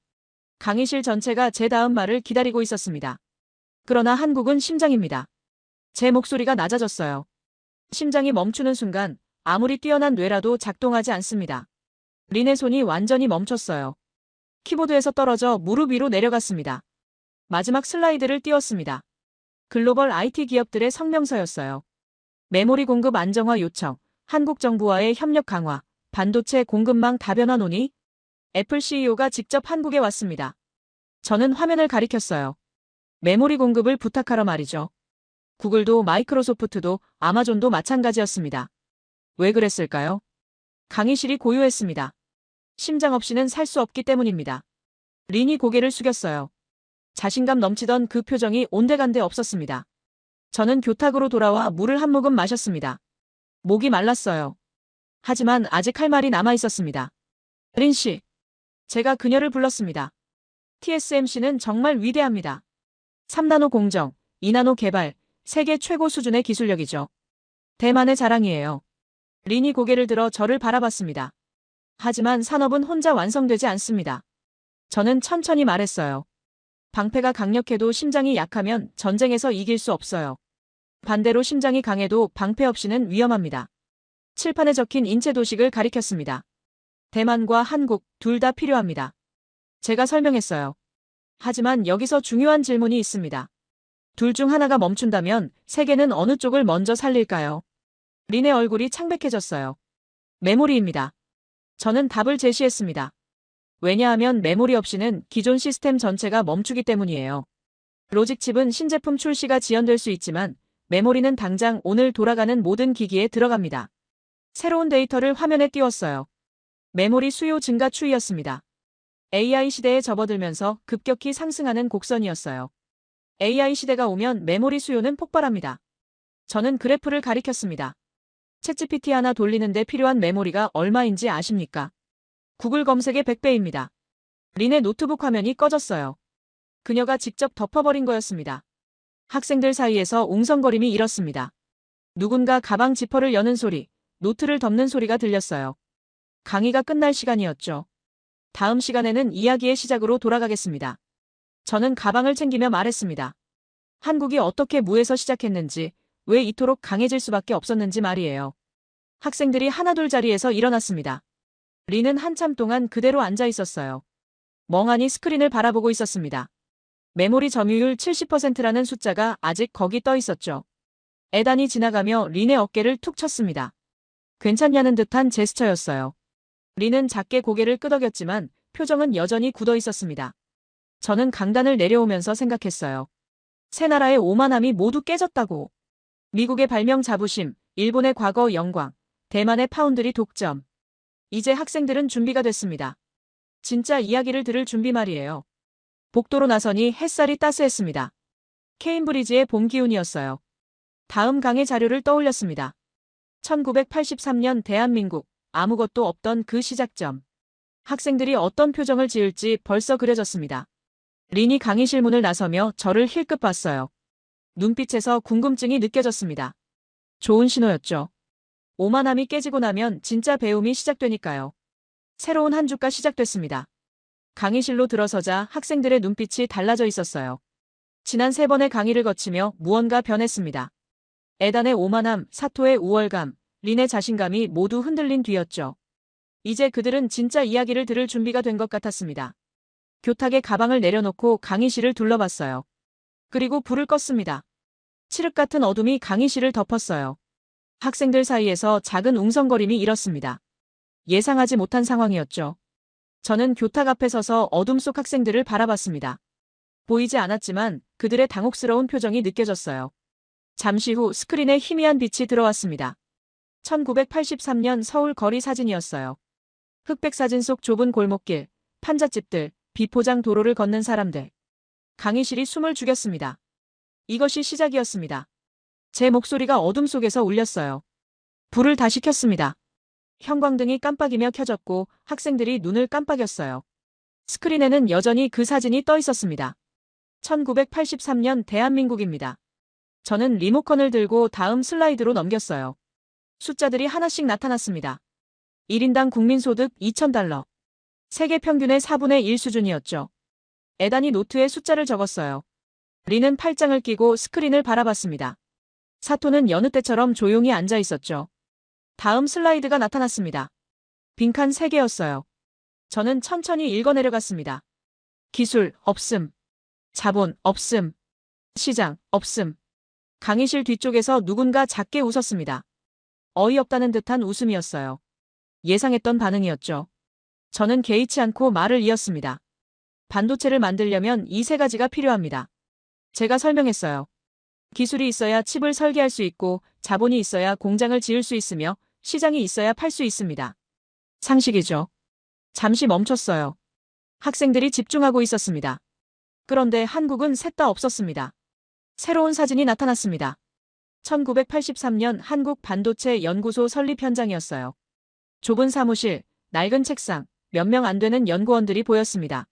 강의실 전체가 제 다음 말을 기다리고 있었습니다. 그러나 한국은 심장입니다. 제 목소리가 낮아졌어요. 심장이 멈추는 순간 아무리 뛰어난 뇌라도 작동하지 않습니다. 린의 손이 완전히 멈췄어요. 키보드에서 떨어져 무릎 위로 내려갔습니다. 마지막 슬라이드를 띄웠습니다. 글로벌 IT 기업들의 성명서였어요. 메모리 공급 안정화 요청, 한국 정부와의 협력 강화, 반도체 공급망 다변화 논의. 애플 CEO가 직접 한국에 왔습니다. 저는 화면을 가리켰어요. 메모리 공급을 부탁하러 말이죠. 구글도 마이크로소프트도 아마존도 마찬가지였습니다. 왜 그랬을까요? 강의실이 고요했습니다. 심장 없이는 살 수 없기 때문입니다. 린이 고개를 숙였어요. 자신감 넘치던 그 표정이 온데간데 없었습니다. 저는 교탁으로 돌아와 물을 한 모금 마셨습니다. 목이 말랐어요. 하지만 아직 할 말이 남아 있었습니다. 린 씨. 제가 그녀를 불렀습니다. TSMC는 정말 위대합니다. 3나노 공정, 2나노 개발, 세계 최고 수준의 기술력이죠. 대만의 자랑이에요. 린이 고개를 들어 저를 바라봤습니다. 하지만 산업은 혼자 완성되지 않습니다. 저는 천천히 말했어요. 방패가 강력해도 심장이 약하면 전쟁에서 이길 수 없어요. 반대로 심장이 강해도 방패 없이는 위험합니다. 칠판에 적힌 인체 도식을 가리켰습니다. 대만과 한국 둘 다 필요합니다. 제가 설명했어요. 하지만 여기서 중요한 질문이 있습니다. 둘 중 하나가 멈춘다면 세계는 어느 쪽을 먼저 살릴까요? 린의 얼굴이 창백해졌어요. 메모리입니다. 저는 답을 제시했습니다. 왜냐하면 메모리 없이는 기존 시스템 전체가 멈추기 때문이에요. 로직칩은 신제품 출시가 지연될 수 있지만 메모리는 당장 오늘 돌아가는 모든 기기에 들어갑니다. 새로운 데이터를 화면에 띄웠어요. 메모리 수요 증가 추이였습니다. AI 시대에 접어들면서 급격히 상승하는 곡선이었어요. AI 시대가 오면 메모리 수요는 폭발합니다. 저는 그래프를 가리켰습니다. 챗GPT 하나 돌리는데 필요한 메모리가 얼마인지 아십니까? 구글 검색의 100배입니다. 린의 노트북 화면이 꺼졌어요. 그녀가 직접 덮어버린 거였습니다. 학생들 사이에서 웅성거림이 일었습니다. 누군가 가방 지퍼를 여는 소리, 노트를 덮는 소리가 들렸어요. 강의가 끝날 시간이었죠. 다음 시간에는 이야기의 시작으로 돌아가겠습니다. 저는 가방을 챙기며 말했습니다. 한국이 어떻게 무에서 시작했는지, 왜 이토록 강해질 수밖에 없었는지 말이에요. 학생들이 하나둘 자리에서 일어났습니다. 린은 한참 동안 그대로 앉아 있었어요. 멍하니 스크린을 바라보고 있었습니다. 메모리 점유율 70%라는 숫자가 아직 거기 떠 있었죠. 에단이 지나가며 린의 어깨를 툭 쳤습니다. 괜찮냐는 듯한 제스처였어요. 리는 작게 고개를 끄덕였지만 표정은 여전히 굳어 있었습니다. 저는 강단을 내려오면서 생각했어요. 세 나라의 오만함이 모두 깨졌다고. 미국의 발명 자부심, 일본의 과거 영광, 대만의 파운드리 독점. 이제 학생들은 준비가 됐습니다. 진짜 이야기를 들을 준비 말이에요. 복도로 나서니 햇살이 따스했습니다. 케임브리지의 봄 기운이었어요. 다음 강의 자료를 떠올렸습니다. 1983년 대한민국, 아무것도 없던 그 시작점. 학생들이 어떤 표정을 지을지 벌써 그려졌습니다. 린이 강의실 문을 나서며 저를 힐끗 봤어요. 눈빛에서 궁금증이 느껴졌습니다. 좋은 신호였죠. 오만함이 깨지고 나면 진짜 배움이 시작되니까요. 새로운 한 주가 시작됐습니다. 강의실로 들어서자 학생들의 눈빛이 달라져 있었어요. 지난 3번의 강의를 거치며 무언가 변했습니다. 에단의 오만함, 사토의 우월감, 린의 자신감이 모두 흔들린 뒤였죠. 이제 그들은 진짜 이야기를 들을 준비가 된 것 같았습니다. 교탁에 가방을 내려놓고 강의실을 둘러봤어요. 그리고 불을 껐습니다. 칠흑 같은 어둠이 강의실을 덮었어요. 학생들 사이에서 작은 웅성거림이 일었습니다. 예상하지 못한 상황이었죠. 저는 교탁 앞에 서서 어둠 속 학생들을 바라봤습니다. 보이지 않았지만 그들의 당혹스러운 표정이 느껴졌어요. 잠시 후 스크린에 희미한 빛이 들어왔습니다. 1983년 서울 거리 사진이었어요. 흑백 사진 속 좁은 골목길, 판잣집들, 비포장 도로를 걷는 사람들. 강의실이 숨을 죽였습니다. 이것이 시작이었습니다. 제 목소리가 어둠 속에서 울렸어요. 불을 다시 켰습니다. 형광등이 깜빡이며 켜졌고 학생들이 눈을 깜빡였어요. 스크린에는 여전히 그 사진이 떠 있었습니다. 1983년 대한민국입니다. 저는 리모컨을 들고 다음 슬라이드로 넘겼어요. 숫자들이 하나씩 나타났습니다. 1인당 국민소득 2,000달러. 세계 평균의 4분의 1 수준이었죠. 에단이 노트에 숫자를 적었어요. 리는 팔짱을 끼고 스크린을 바라봤습니다. 사토는 여느 때처럼 조용히 앉아 있었죠. 다음 슬라이드가 나타났습니다. 빈칸 3개였어요. 저는 천천히 읽어내려갔습니다. 기술, 없음. 자본, 없음. 시장, 없음. 강의실 뒤쪽에서 누군가 작게 웃었습니다. 어이없다는 듯한 웃음이었어요. 예상했던 반응이었죠. 저는 개의치 않고 말을 이었습니다. 반도체를 만들려면 이 3가지가 필요합니다. 제가 설명했어요. 기술이 있어야 칩을 설계할 수 있고 자본이 있어야 공장을 지을 수 있으며 시장이 있어야 팔 수 있습니다. 상식이죠. 잠시 멈췄어요. 학생들이 집중하고 있었습니다. 그런데 한국은 셋 다 없었습니다. 새로운 사진이 나타났습니다. 1983년 한국 반도체 연구소 설립 현장이었어요. 좁은 사무실, 낡은 책상, 몇 명 안 되는 연구원들이 보였습니다.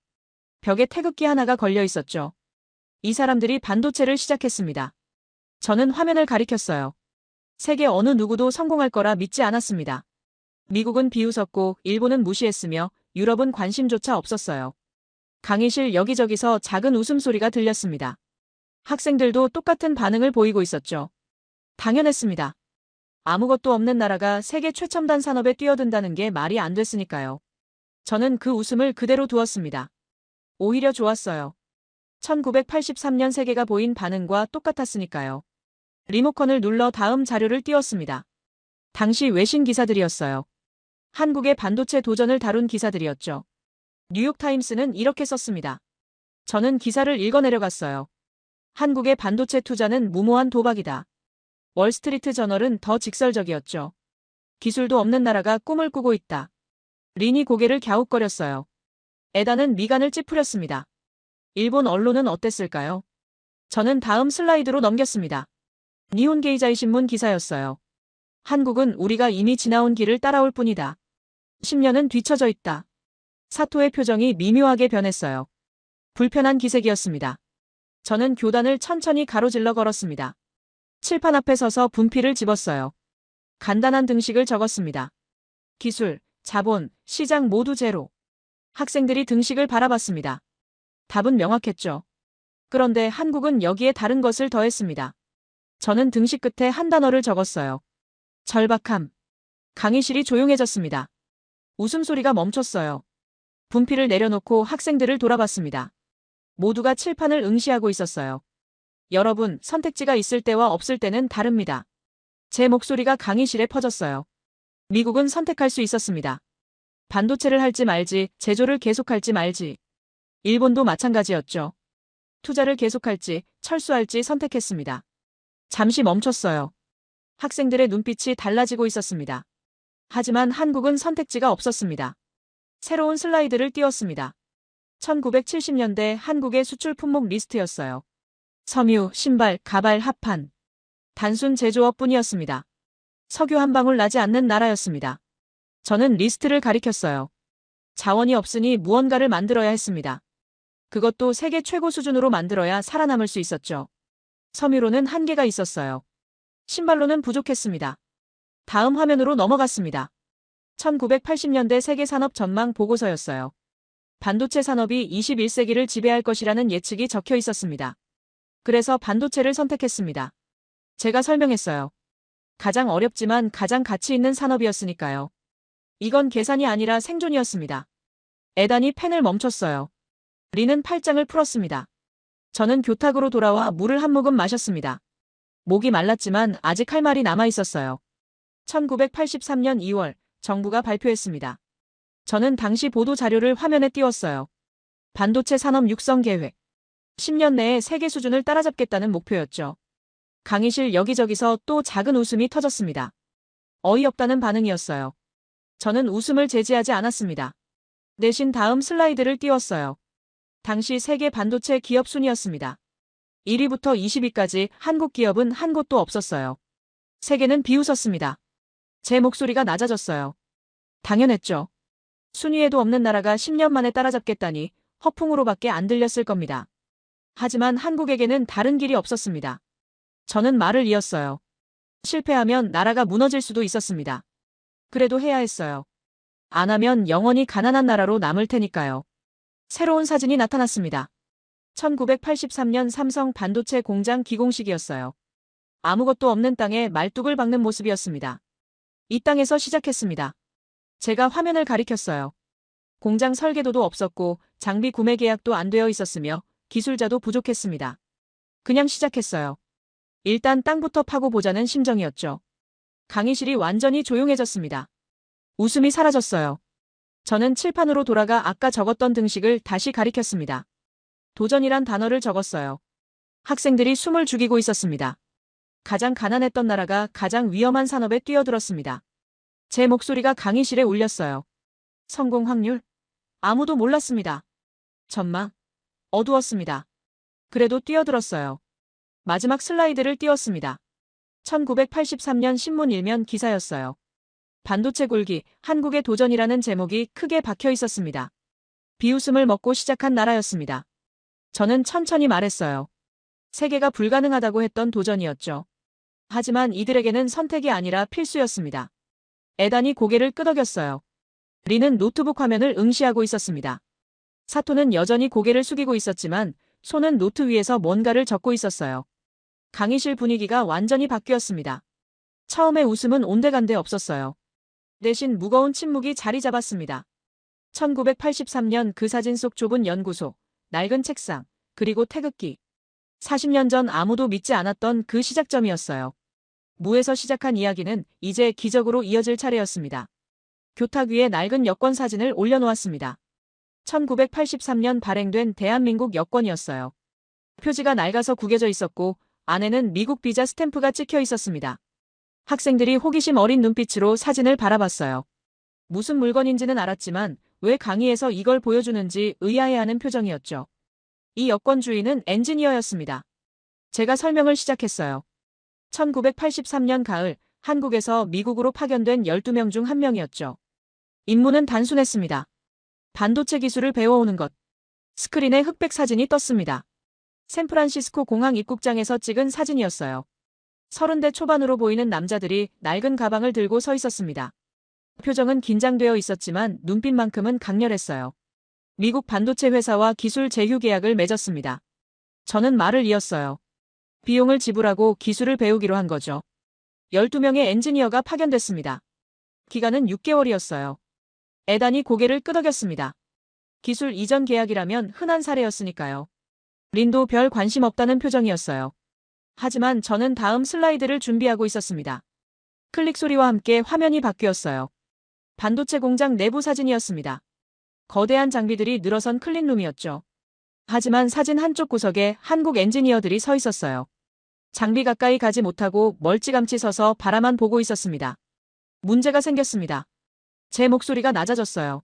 벽에 태극기 하나가 걸려 있었죠. 이 사람들이 반도체를 시작했습니다. 저는 화면을 가리켰어요. 세계 어느 누구도 성공할 거라 믿지 않았습니다. 미국은 비웃었고 일본은 무시했으며 유럽은 관심조차 없었어요. 강의실 여기저기서 작은 웃음소리가 들렸습니다. 학생들도 똑같은 반응을 보이고 있었죠. 당연했습니다. 아무것도 없는 나라가 세계 최첨단 산업에 뛰어든다는 게 말이 안 됐으니까요. 저는 그 웃음을 그대로 두었습니다. 오히려 좋았어요. 1983년 세계가 보인 반응과 똑같았으니까요. 리모컨을 눌러 다음 자료를 띄웠습니다. 당시 외신 기사들이었어요. 한국의 반도체 도전을 다룬 기사들이었죠. 뉴욕타임스는 이렇게 썼습니다. 저는 기사를 읽어내려갔어요. 한국의 반도체 투자는 무모한 도박이다. 월스트리트 저널은 더 직설적이었죠. 기술도 없는 나라가 꿈을 꾸고 있다. 린이 고개를 갸웃거렸어요. 에다는 미간을 찌푸렸습니다. 일본 언론은 어땠을까요? 저는 다음 슬라이드로 넘겼습니다. 니혼게이자이 신문 기사였어요. 한국은 우리가 이미 지나온 길을 따라올 뿐이다. 10년은 뒤처져 있다. 사토의 표정이 미묘하게 변했어요. 불편한 기색이었습니다. 저는 교단을 천천히 가로질러 걸었습니다. 칠판 앞에 서서 분필을 집었어요. 간단한 등식을 적었습니다. 기술, 자본, 시장 모두 제로. 학생들이 등식을 바라봤습니다. 답은 명확했죠. 그런데 한국은 여기에 다른 것을 더했습니다. 저는 등식 끝에 한 단어를 적었어요. 절박함. 강의실이 조용해졌습니다. 웃음소리가 멈췄어요. 분필을 내려놓고 학생들을 돌아봤습니다. 모두가 칠판을 응시하고 있었어요. 여러분, 선택지가 있을 때와 없을 때는 다릅니다. 제 목소리가 강의실에 퍼졌어요. 미국은 선택할 수 있었습니다. 반도체를 할지 말지, 제조를 계속할지 말지. 일본도 마찬가지였죠. 투자를 계속할지, 철수할지 선택했습니다. 잠시 멈췄어요. 학생들의 눈빛이 달라지고 있었습니다. 하지만 한국은 선택지가 없었습니다. 새로운 슬라이드를 띄웠습니다. 1970년대 한국의 수출 품목 리스트였어요. 섬유, 신발, 가발, 합판. 단순 제조업뿐이었습니다. 석유 한 방울 나지 않는 나라였습니다. 저는 리스트를 가리켰어요. 자원이 없으니 무언가를 만들어야 했습니다. 그것도 세계 최고 수준으로 만들어야 살아남을 수 있었죠. 섬유로는 한계가 있었어요. 신발로는 부족했습니다. 다음 화면으로 넘어갔습니다. 1980년대 세계 산업 전망 보고서였어요. 반도체 산업이 21세기를 지배할 것이라는 예측이 적혀 있었습니다. 그래서 반도체를 선택했습니다. 제가 설명했어요. 가장 어렵지만 가장 가치 있는 산업이었으니까요. 이건 계산이 아니라 생존이었습니다. 에단이 펜을 멈췄어요. 리는 팔짱을 풀었습니다. 저는 교탁으로 돌아와 물을 한 모금 마셨습니다. 목이 말랐지만 아직 할 말이 남아 있었어요. 1983년 2월 정부가 발표했습니다. 저는 당시 보도 자료를 화면에 띄웠어요. 반도체 산업 육성 계획. 10년 내에 세계 수준을 따라잡겠다는 목표였죠. 강의실 여기저기서 또 작은 웃음이 터졌습니다. 어이없다는 반응이었어요. 저는 웃음을 제지하지 않았습니다. 대신 다음 슬라이드를 띄웠어요. 당시 세계 반도체 기업 순위였습니다. 1위부터 20위까지 한국 기업은 한 곳도 없었어요. 세계는 비웃었습니다. 제 목소리가 낮아졌어요. 당연했죠. 순위에도 없는 나라가 10년 만에 따라잡겠다니 허풍으로밖에 안 들렸을 겁니다. 하지만 한국에게는 다른 길이 없었습니다. 저는 말을 이었어요. 실패하면 나라가 무너질 수도 있었습니다. 그래도 해야 했어요. 안 하면 영원히 가난한 나라로 남을 테니까요. 새로운 사진이 나타났습니다. 1983년 삼성 반도체 공장 기공식이었어요. 아무것도 없는 땅에 말뚝을 박는 모습이었습니다. 이 땅에서 시작했습니다. 제가 화면을 가리켰어요. 공장 설계도도 없었고 장비 구매 계약도 안 되어 있었으며 기술자도 부족했습니다. 그냥 시작했어요. 일단 땅부터 파고 보자는 심정이었죠. 강의실이 완전히 조용해졌습니다. 웃음이 사라졌어요. 저는 칠판으로 돌아가 아까 적었던 등식을 다시 가리켰습니다. 도전이란 단어를 적었어요. 학생들이 숨을 죽이고 있었습니다. 가장 가난했던 나라가 가장 위험한 산업에 뛰어들었습니다. 제 목소리가 강의실에 울렸어요. 성공 확률? 아무도 몰랐습니다. 전망? 어두웠습니다. 그래도 뛰어들었어요. 마지막 슬라이드를 띄웠습니다. 1983년 신문 일면 기사였어요. 반도체 굴기, 한국의 도전이라는 제목이 크게 박혀 있었습니다. 비웃음을 먹고 시작한 나라였습니다. 저는 천천히 말했어요. 세계가 불가능하다고 했던 도전이었죠. 하지만 이들에게는 선택이 아니라 필수였습니다. 에단이 고개를 끄덕였어요. 리는 노트북 화면을 응시하고 있었습니다. 사토는 여전히 고개를 숙이고 있었지만 손은 노트 위에서 뭔가를 적고 있었어요. 강의실 분위기가 완전히 바뀌었습니다. 처음에 웃음은 온데간데 없었어요. 대신 무거운 침묵이 자리 잡았습니다. 1983년 그 사진 속 좁은 연구소, 낡은 책상, 그리고 태극기. 40년 전 아무도 믿지 않았던 그 시작점이었어요. 무에서 시작한 이야기는 이제 기적으로 이어질 차례였습니다. 교탁 위에 낡은 여권 사진을 올려놓았습니다. 1983년 발행된 대한민국 여권이었어요. 표지가 낡아서 구겨져 있었고 안에는 미국 비자 스탬프가 찍혀 있었습니다. 학생들이 호기심 어린 눈빛으로 사진을 바라봤어요. 무슨 물건인지는 알았지만 왜 강의에서 이걸 보여주는지 의아해하는 표정이었죠. 이 여권 주인은 엔지니어였습니다. 제가 설명을 시작했어요. 1983년 가을 한국에서 미국으로 파견된 12명 중 한 명이었죠. 임무는 단순했습니다. 반도체 기술을 배워오는 것. 스크린에 흑백 사진이 떴습니다. 샌프란시스코 공항 입국장에서 찍은 사진이었어요. 30대 초반으로 보이는 남자들이 낡은 가방을 들고 서 있었습니다. 표정은 긴장되어 있었지만 눈빛만큼은 강렬했어요. 미국 반도체 회사와 기술 제휴 계약을 맺었습니다. 저는 말을 이었어요. 비용을 지불하고 기술을 배우기로 한 거죠. 12명의 엔지니어가 파견됐습니다. 기간은 6개월이었어요. 에단이 고개를 끄덕였습니다. 기술 이전 계약이라면 흔한 사례였으니까요. 린도 별 관심 없다는 표정이었어요. 하지만 저는 다음 슬라이드를 준비하고 있었습니다. 클릭 소리와 함께 화면이 바뀌었어요. 반도체 공장 내부 사진이었습니다. 거대한 장비들이 늘어선 클린룸이었죠. 하지만 사진 한쪽 구석에 한국 엔지니어들이 서 있었어요. 장비 가까이 가지 못하고 멀찌감치 서서 바라만 보고 있었습니다. 문제가 생겼습니다. 제 목소리가 낮아졌어요.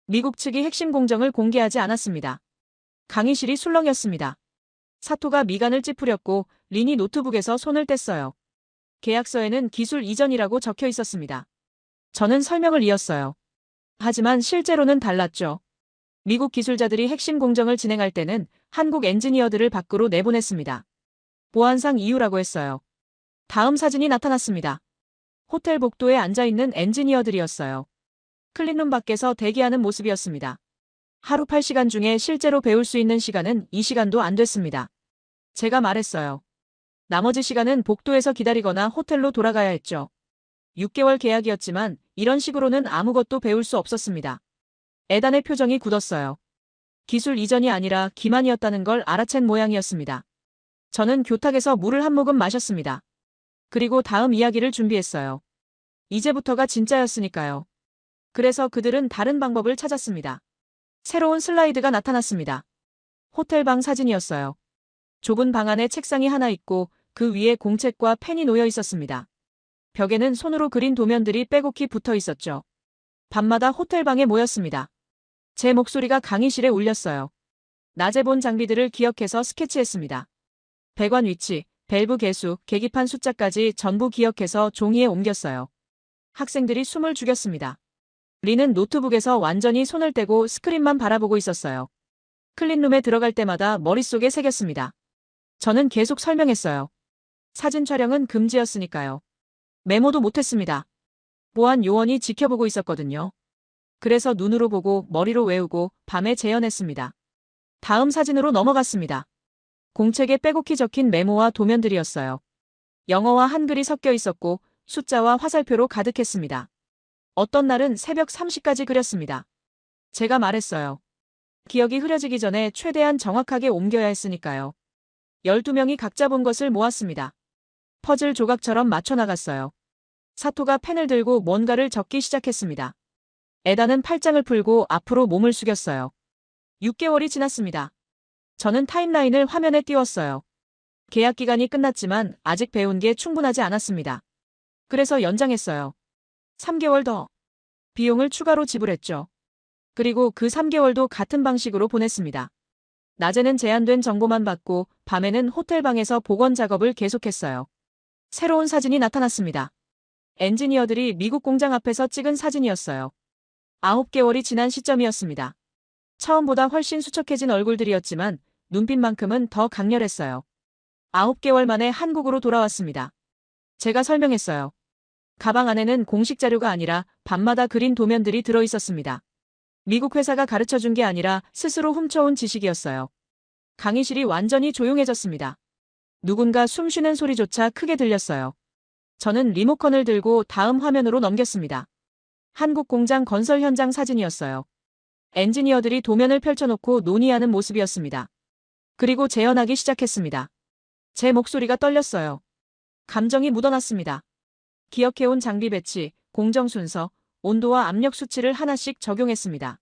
미국 측이 핵심 공정을 공개하지 않았습니다. 강의실이 술렁였습니다. 사토가 미간을 찌푸렸고 린이 노트북에서 손을 뗐어요. 계약서에는 기술 이전이라고 적혀 있었습니다. 저는 설명을 이었어요. 하지만 실제로는 달랐죠. 미국 기술자들이 핵심 공정을 진행할 때는 한국 엔지니어들을 밖으로 내보냈습니다. 보안상 이유라고 했어요. 다음 사진이 나타났습니다. 호텔 복도에 앉아있는 엔지니어들이었어요. 클린룸 밖에서 대기하는 모습이었습니다. 하루 8시간 중에 실제로 배울 수 있는 시간은 2시간도 안 됐습니다. 제가 말했어요. 나머지 시간은 복도에서 기다리거나 호텔로 돌아가야 했죠. 6개월 계약이었지만 이런 식으로는 아무것도 배울 수 없었습니다. 에단의 표정이 굳었어요. 기술 이전이 아니라 기만이었다는 걸 알아챈 모양이었습니다. 저는 교탁에서 물을 한 모금 마셨습니다. 그리고 다음 이야기를 준비했어요. 이제부터가 진짜였으니까요. 그래서 그들은 다른 방법을 찾았습니다. 새로운 슬라이드가 나타났습니다. 호텔방 사진이었어요. 좁은 방 안에 책상이 하나 있고 그 위에 공책과 펜이 놓여 있었습니다. 벽에는 손으로 그린 도면들이 빼곡히 붙어 있었죠. 밤마다 호텔방에 모였습니다. 제 목소리가 강의실에 울렸어요. 낮에 본 장비들을 기억해서 스케치했습니다. 배관 위치, 밸브 개수, 계기판 숫자까지 전부 기억해서 종이에 옮겼어요. 학생들이 숨을 죽였습니다. 린은 노트북에서 완전히 손을 떼고 스크린만 바라보고 있었어요. 클린룸에 들어갈 때마다 머릿속에 새겼습니다. 저는 계속 설명했어요. 사진 촬영은 금지였으니까요. 메모도 못했습니다. 보안 요원이 지켜보고 있었거든요. 그래서 눈으로 보고 머리로 외우고 밤에 재현했습니다. 다음 사진으로 넘어갔습니다. 공책에 빼곡히 적힌 메모와 도면들이었어요. 영어와 한글이 섞여 있었고 숫자와 화살표로 가득했습니다. 어떤 날은 새벽 3시까지 그렸습니다. 제가 말했어요. 기억이 흐려지기 전에 최대한 정확하게 옮겨야 했으니까요. 12명이 각자 본 것을 모았습니다. 퍼즐 조각처럼 맞춰나갔어요. 사토가 펜을 들고 뭔가를 적기 시작했습니다. 에다는 팔짱을 풀고 앞으로 몸을 숙였어요. 6개월이 지났습니다. 저는 타임라인을 화면에 띄웠어요. 계약 기간이 끝났지만 아직 배운 게 충분하지 않았습니다. 그래서 연장했어요. 3개월 더. 비용을 추가로 지불했죠. 그리고 그 3개월도 같은 방식으로 보냈습니다. 낮에는 제한된 정보만 받고 밤에는 호텔방에서 복원 작업을 계속했어요. 새로운 사진이 나타났습니다. 엔지니어들이 미국 공장 앞에서 찍은 사진이었어요. 9개월이 지난 시점이었습니다. 처음보다 훨씬 수척해진 얼굴들이었지만 눈빛만큼은 더 강렬했어요. 9개월 만에 한국으로 돌아왔습니다. 제가 설명했어요. 가방 안에는 공식 자료가 아니라 밤마다 그린 도면들이 들어있었습니다. 미국 회사가 가르쳐준 게 아니라 스스로 훔쳐온 지식이었어요. 강의실이 완전히 조용해졌습니다. 누군가 숨 쉬는 소리조차 크게 들렸어요. 저는 리모컨을 들고 다음 화면으로 넘겼습니다. 한국 공장 건설 현장 사진이었어요. 엔지니어들이 도면을 펼쳐놓고 논의하는 모습이었습니다. 그리고 재현하기 시작했습니다. 제 목소리가 떨렸어요. 감정이 묻어났습니다. 기억해온 장비 배치, 공정 순서, 온도와 압력 수치를 하나씩 적용했습니다.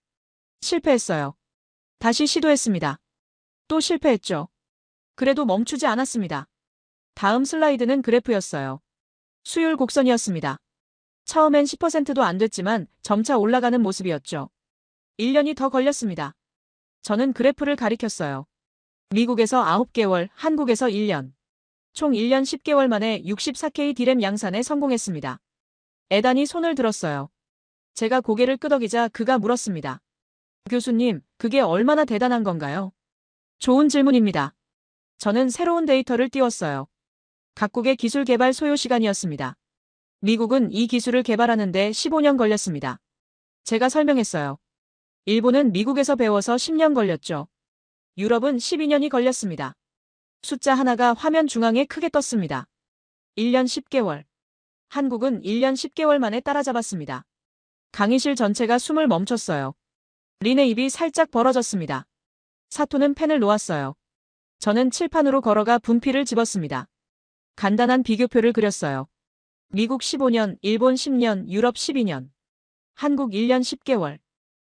실패했어요. 다시 시도했습니다. 또 실패했죠. 그래도 멈추지 않았습니다. 다음 슬라이드는 그래프였어요. 수율 곡선이었습니다. 처음엔 10%도 안 됐지만 점차 올라가는 모습이었죠. 1년이 더 걸렸습니다. 저는 그래프를 가리켰어요. 미국에서 9개월, 한국에서 1년. 총 1년 10개월 만에 64K 디램 양산에 성공했습니다. 에단이 손을 들었어요. 제가 고개를 끄덕이자 그가 물었습니다. 교수님, 그게 얼마나 대단한 건가요? 좋은 질문입니다. 저는 새로운 데이터를 띄웠어요. 각국의 기술 개발 소요 시간이었습니다. 미국은 이 기술을 개발하는 데 15년 걸렸습니다. 제가 설명했어요. 일본은 미국에서 배워서 10년 걸렸죠. 유럽은 12년이 걸렸습니다. 숫자 하나가 화면 중앙에 크게 떴습니다. 1년 10개월. 한국은 1년 10개월 만에 따라잡았습니다. 강의실 전체가 숨을 멈췄어요. 린의 입이 살짝 벌어졌습니다. 사토는 펜을 놓았어요. 저는 칠판으로 걸어가 분필을 집었습니다. 간단한 비교표를 그렸어요. 미국 15년, 일본 10년, 유럽 12년. 한국 1년 10개월.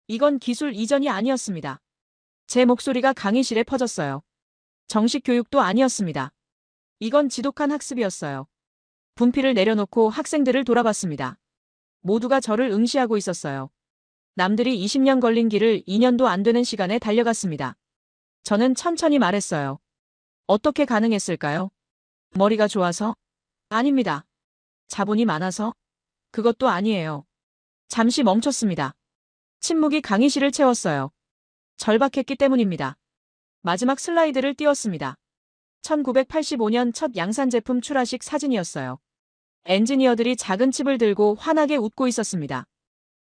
이건 기술 이전이 아니었습니다. 제 목소리가 강의실에 퍼졌어요. 정식 교육도 아니었습니다. 이건 지독한 학습이었어요. 분필을 내려놓고 학생들을 돌아봤습니다. 모두가 저를 응시하고 있었어요. 남들이 20년 걸린 길을 2년도 안 되는 시간에 달려갔습니다. 저는 천천히 말했어요. 어떻게 가능했을까요? 머리가 좋아서? 아닙니다. 자본이 많아서? 그것도 아니에요. 잠시 멈췄습니다. 침묵이 강의실을 채웠어요. 절박했기 때문입니다. 마지막 슬라이드를 띄웠습니다. 1985년 첫 양산 제품 출하식 사진이었어요. 엔지니어들이 작은 칩을 들고 환하게 웃고 있었습니다.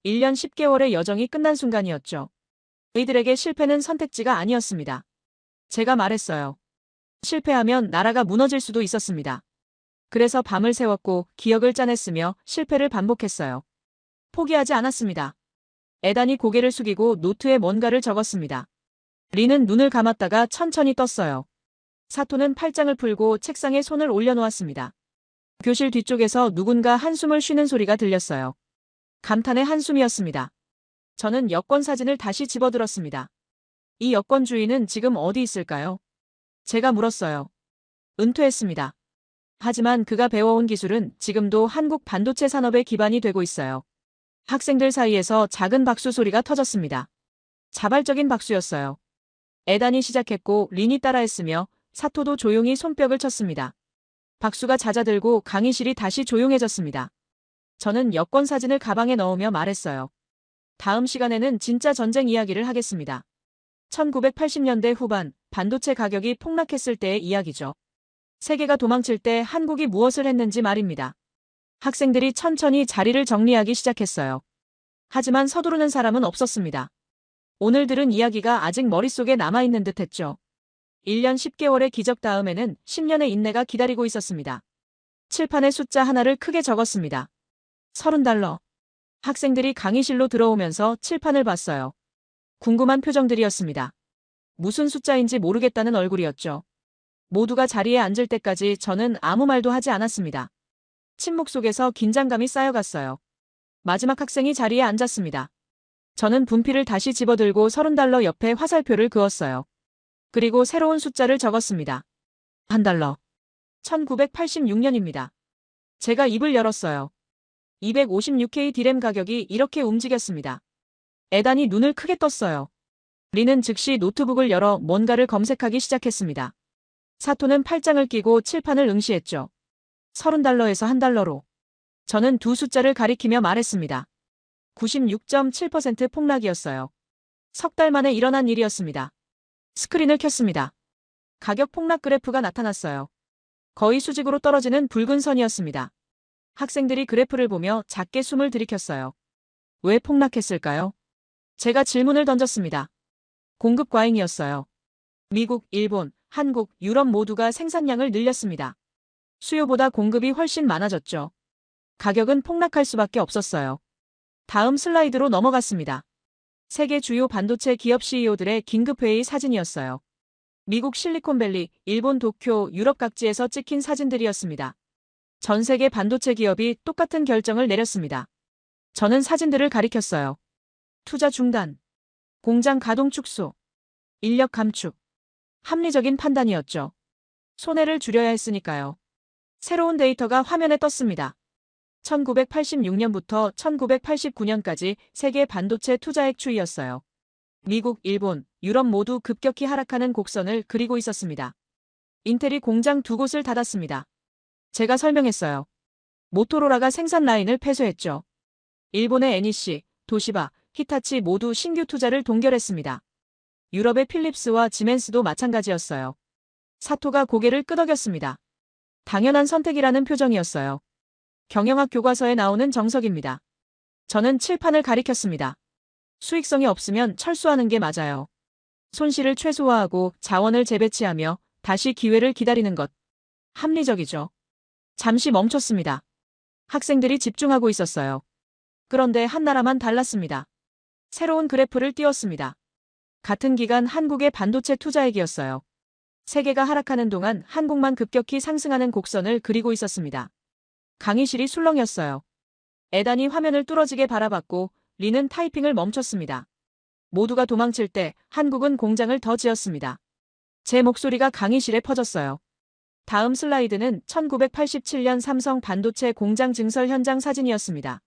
1년 10개월의 여정이 끝난 순간이었죠. 저희들에게 실패는 선택지가 아니었습니다. 제가 말했어요. 실패하면 나라가 무너질 수도 있었습니다. 그래서 밤을 새웠고 기억을 짜냈으며 실패를 반복했어요. 포기하지 않았습니다. 에단이 고개를 숙이고 노트에 뭔가를 적었습니다. 리는 눈을 감았다가 천천히 떴어요. 사토는 팔짱을 풀고 책상에 손을 올려놓았습니다. 교실 뒤쪽에서 누군가 한숨을 쉬는 소리가 들렸어요. 감탄의 한숨이었습니다. 저는 여권 사진을 다시 집어들었습니다. 이 여권 주인은 지금 어디 있을까요? 제가 물었어요. 은퇴했습니다. 하지만 그가 배워온 기술은 지금도 한국 반도체 산업의 기반이 되고 있어요. 학생들 사이에서 작은 박수 소리가 터졌습니다. 자발적인 박수였어요. 에단이 시작했고 린이 따라했으며 사토도 조용히 손뼉을 쳤습니다. 박수가 잦아들고 강의실이 다시 조용해졌습니다. 저는 여권 사진을 가방에 넣으며 말했어요. 다음 시간에는 진짜 전쟁 이야기를 하겠습니다. 1980년대 후반 반도체 가격이 폭락했을 때의 이야기죠. 세계가 도망칠 때 한국이 무엇을 했는지 말입니다. 학생들이 천천히 자리를 정리하기 시작했어요. 하지만 서두르는 사람은 없었습니다. 오늘 들은 이야기가 아직 머릿속에 남아있는 듯 했죠. 1년 10개월의 기적 다음에는 10년의 인내가 기다리고 있었습니다. 칠판에 숫자 하나를 크게 적었습니다. $30. 학생들이 강의실로 들어오면서 칠판을 봤어요. 궁금한 표정들이었습니다. 무슨 숫자인지 모르겠다는 얼굴이었죠. 모두가 자리에 앉을 때까지 저는 아무 말도 하지 않았습니다. 침묵 속에서 긴장감이 쌓여갔어요. 마지막 학생이 자리에 앉았습니다. 저는 분필을 다시 집어들고 $30 옆에 화살표를 그었어요. 그리고 새로운 숫자를 적었습니다. $1. 1986년입니다. 제가 입을 열었어요. 256K 디램 가격이 이렇게 움직였습니다. 에단이 눈을 크게 떴어요. 리는 즉시 노트북을 열어 뭔가를 검색하기 시작했습니다. 사토는 팔짱을 끼고 칠판을 응시했죠. $30에서 $1로. 저는 두 숫자를 가리키며 말했습니다. 96.7% 폭락이었어요. 석 달 만에 일어난 일이었습니다. 스크린을 켰습니다. 가격 폭락 그래프가 나타났어요. 거의 수직으로 떨어지는 붉은 선이었습니다. 학생들이 그래프를 보며 작게 숨을 들이켰어요. 왜 폭락했을까요? 제가 질문을 던졌습니다. 공급 과잉이었어요. 미국, 일본, 한국, 유럽 모두가 생산량을 늘렸습니다. 수요보다 공급이 훨씬 많아졌죠. 가격은 폭락할 수밖에 없었어요. 다음 슬라이드로 넘어갔습니다. 세계 주요 반도체 기업 CEO들의 긴급회의 사진이었어요. 미국 실리콘밸리, 일본 도쿄, 유럽 각지에서 찍힌 사진들이었습니다. 전 세계 반도체 기업이 똑같은 결정을 내렸습니다. 저는 사진들을 가리켰어요. 투자 중단, 공장 가동 축소, 인력 감축. 합리적인 판단이었죠. 손해를 줄여야 했으니까요. 새로운 데이터가 화면에 떴습니다. 1986년부터 1989년까지 세계 반도체 투자액 추이였어요. 미국, 일본, 유럽 모두 급격히 하락하는 곡선을 그리고 있었습니다. 인텔이 공장 두 곳을 닫았습니다. 제가 설명했어요. 모토로라가 생산 라인을 폐쇄했죠. 일본의 NEC, 도시바, 히타치 모두 신규 투자를 동결했습니다. 유럽의 필립스와 지멘스도 마찬가지였어요. 사토가 고개를 끄덕였습니다. 당연한 선택이라는 표정이었어요. 경영학 교과서에 나오는 정석입니다. 저는 칠판을 가리켰습니다. 수익성이 없으면 철수하는 게 맞아요. 손실을 최소화하고 자원을 재배치하며 다시 기회를 기다리는 것. 합리적이죠. 잠시 멈췄습니다. 학생들이 집중하고 있었어요. 그런데 한 나라만 달랐습니다. 새로운 그래프를 띄웠습니다. 같은 기간 한국의 반도체 투자액이었어요. 세계가 하락하는 동안 한국만 급격히 상승하는 곡선을 그리고 있었습니다. 강의실이 술렁였어요. 에단이 화면을 뚫어지게 바라봤고 리는 타이핑을 멈췄습니다. 모두가 도망칠 때 한국은 공장을 더 지었습니다. 제 목소리가 강의실에 퍼졌어요. 다음 슬라이드는 1987년 삼성 반도체 공장 증설 현장 사진이었습니다.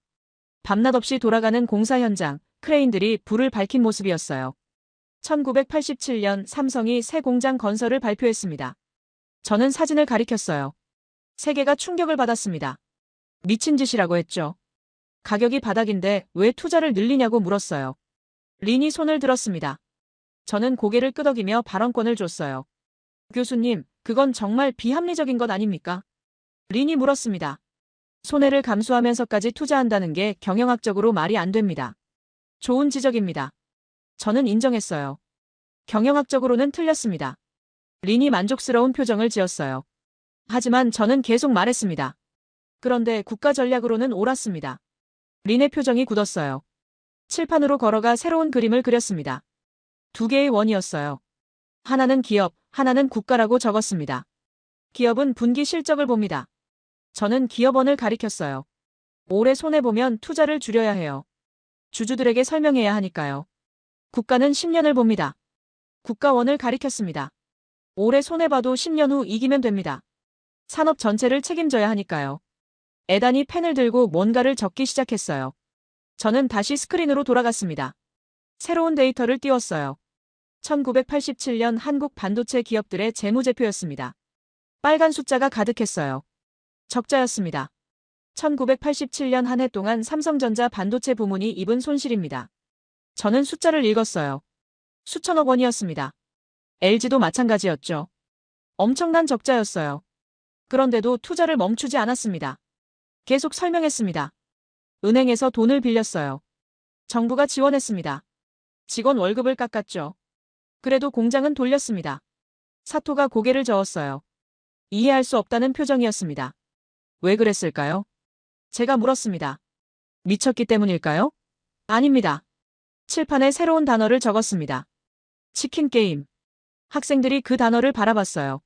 밤낮 없이 돌아가는 공사 현장, 크레인들이 불을 밝힌 모습이었어요. 1987년 삼성이 새 공장 건설을 발표했습니다. 저는 사진을 가리켰어요. 세계가 충격을 받았습니다. 미친 짓이라고 했죠. 가격이 바닥인데 왜 투자를 늘리냐고 물었어요. 린이 손을 들었습니다. 저는 고개를 끄덕이며 발언권을 줬어요. 교수님, 그건 정말 비합리적인 것 아닙니까? 린이 물었습니다. 손해를 감수하면서까지 투자한다는 게 경영학적으로 말이 안 됩니다. 좋은 지적입니다. 저는 인정했어요. 경영학적으로는 틀렸습니다. 린이 만족스러운 표정을 지었어요. 하지만 저는 계속 말했습니다. 그런데 국가 전략으로는 옳았습니다. 린의 표정이 굳었어요. 칠판으로 걸어가 새로운 그림을 그렸습니다. 두 개의 원이었어요. 하나는 기업, 하나는 국가라고 적었습니다. 기업은 분기 실적을 봅니다. 저는 기업원을 가리켰어요. 올해 손해보면 투자를 줄여야 해요. 주주들에게 설명해야 하니까요. 국가는 10년을 봅니다. 국가원을 가리켰습니다. 올해 손해봐도 10년 후 이기면 됩니다. 산업 전체를 책임져야 하니까요. 에단이 펜을 들고 뭔가를 적기 시작했어요. 저는 다시 스크린으로 돌아갔습니다. 새로운 데이터를 띄웠어요. 1987년 한국 반도체 기업들의 재무제표였습니다. 빨간 숫자가 가득했어요. 적자였습니다. 1987년 한 해 동안 삼성전자 반도체 부문이 입은 손실입니다. 저는 숫자를 읽었어요. 수천억 원이었습니다. LG도 마찬가지였죠. 엄청난 적자였어요. 그런데도 투자를 멈추지 않았습니다. 계속 설명했습니다. 은행에서 돈을 빌렸어요. 정부가 지원했습니다. 직원 월급을 깎았죠. 그래도 공장은 돌렸습니다. 사토가 고개를 저었어요. 이해할 수 없다는 표정이었습니다. 왜 그랬을까요? 제가 물었습니다. 미쳤기 때문일까요? 아닙니다. 칠판에 새로운 단어를 적었습니다. 치킨 게임. 학생들이 그 단어를 바라봤어요.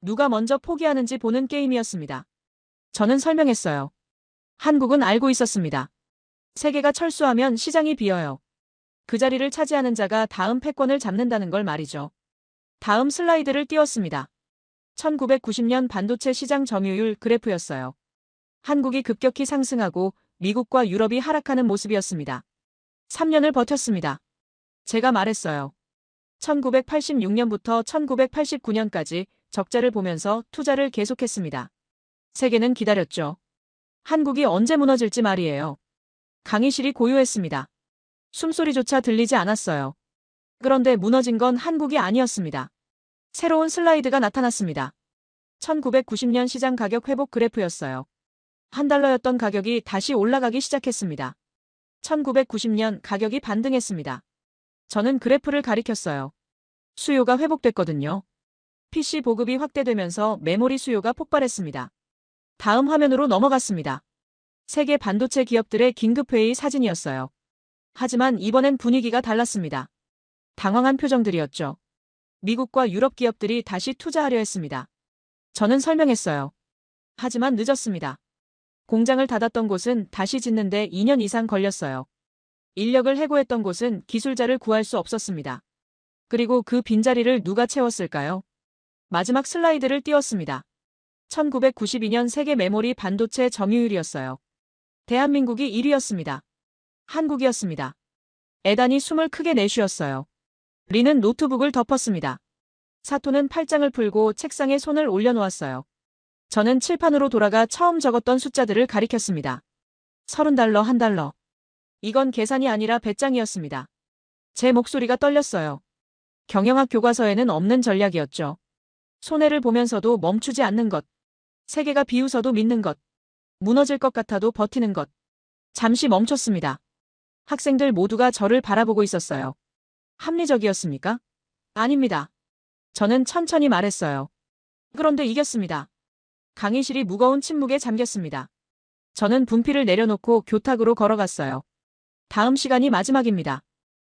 누가 먼저 포기하는지 보는 게임이었습니다. 저는 설명했어요. 한국은 알고 있었습니다. 세계가 철수하면 시장이 비어요. 그 자리를 차지하는 자가 다음 패권을 잡는다는 걸 말이죠. 다음 슬라이드를 띄웠습니다. 1990년 반도체 시장 점유율 그래프였어요. 한국이 급격히 상승하고 미국과 유럽이 하락하는 모습이었습니다. 3년을 버텼습니다. 제가 말했어요. 1986년부터 1989년까지 적자를 보면서 투자를 계속했습니다. 세계는 기다렸죠. 한국이 언제 무너질지 말이에요. 강의실이 고요했습니다. 숨소리조차 들리지 않았어요. 그런데 무너진 건 한국이 아니었습니다. 새로운 슬라이드가 나타났습니다. 1990년 시장 가격 회복 그래프였어요. $1였던 가격이 다시 올라가기 시작했습니다. 1990년 가격이 반등했습니다. 저는 그래프를 가리켰어요. 수요가 회복됐거든요. PC 보급이 확대되면서 메모리 수요가 폭발했습니다. 다음 화면으로 넘어갔습니다. 세계 반도체 기업들의 긴급회의 사진이었어요. 하지만 이번엔 분위기가 달랐습니다. 당황한 표정들이었죠. 미국과 유럽 기업들이 다시 투자하려 했습니다. 저는 설명했어요. 하지만 늦었습니다. 공장을 닫았던 곳은 다시 짓는데 2년 이상 걸렸어요. 인력을 해고했던 곳은 기술자를 구할 수 없었습니다. 그리고 그 빈자리를 누가 채웠을까요? 마지막 슬라이드를 띄웠습니다. 1992년 세계 메모리 반도체 점유율이었어요. 대한민국이 1위였습니다. 한국이었습니다. 에단이 숨을 크게 내쉬었어요. 리는 노트북을 덮었습니다. 사토는 팔짱을 풀고 책상에 손을 올려놓았어요. 저는 칠판으로 돌아가 처음 적었던 숫자들을 가리켰습니다. $30, $1. 이건 계산이 아니라 배짱이었습니다. 제 목소리가 떨렸어요. 경영학 교과서에는 없는 전략이었죠. 손해를 보면서도 멈추지 않는 것. 세계가 비웃어도 믿는 것. 무너질 것 같아도 버티는 것. 잠시 멈췄습니다. 학생들 모두가 저를 바라보고 있었어요. 합리적이었습니까? 아닙니다. 저는 천천히 말했어요. 그런데 이겼습니다. 강의실이 무거운 침묵에 잠겼습니다. 저는 분필을 내려놓고 교탁으로 걸어갔어요. 다음 시간이 마지막입니다.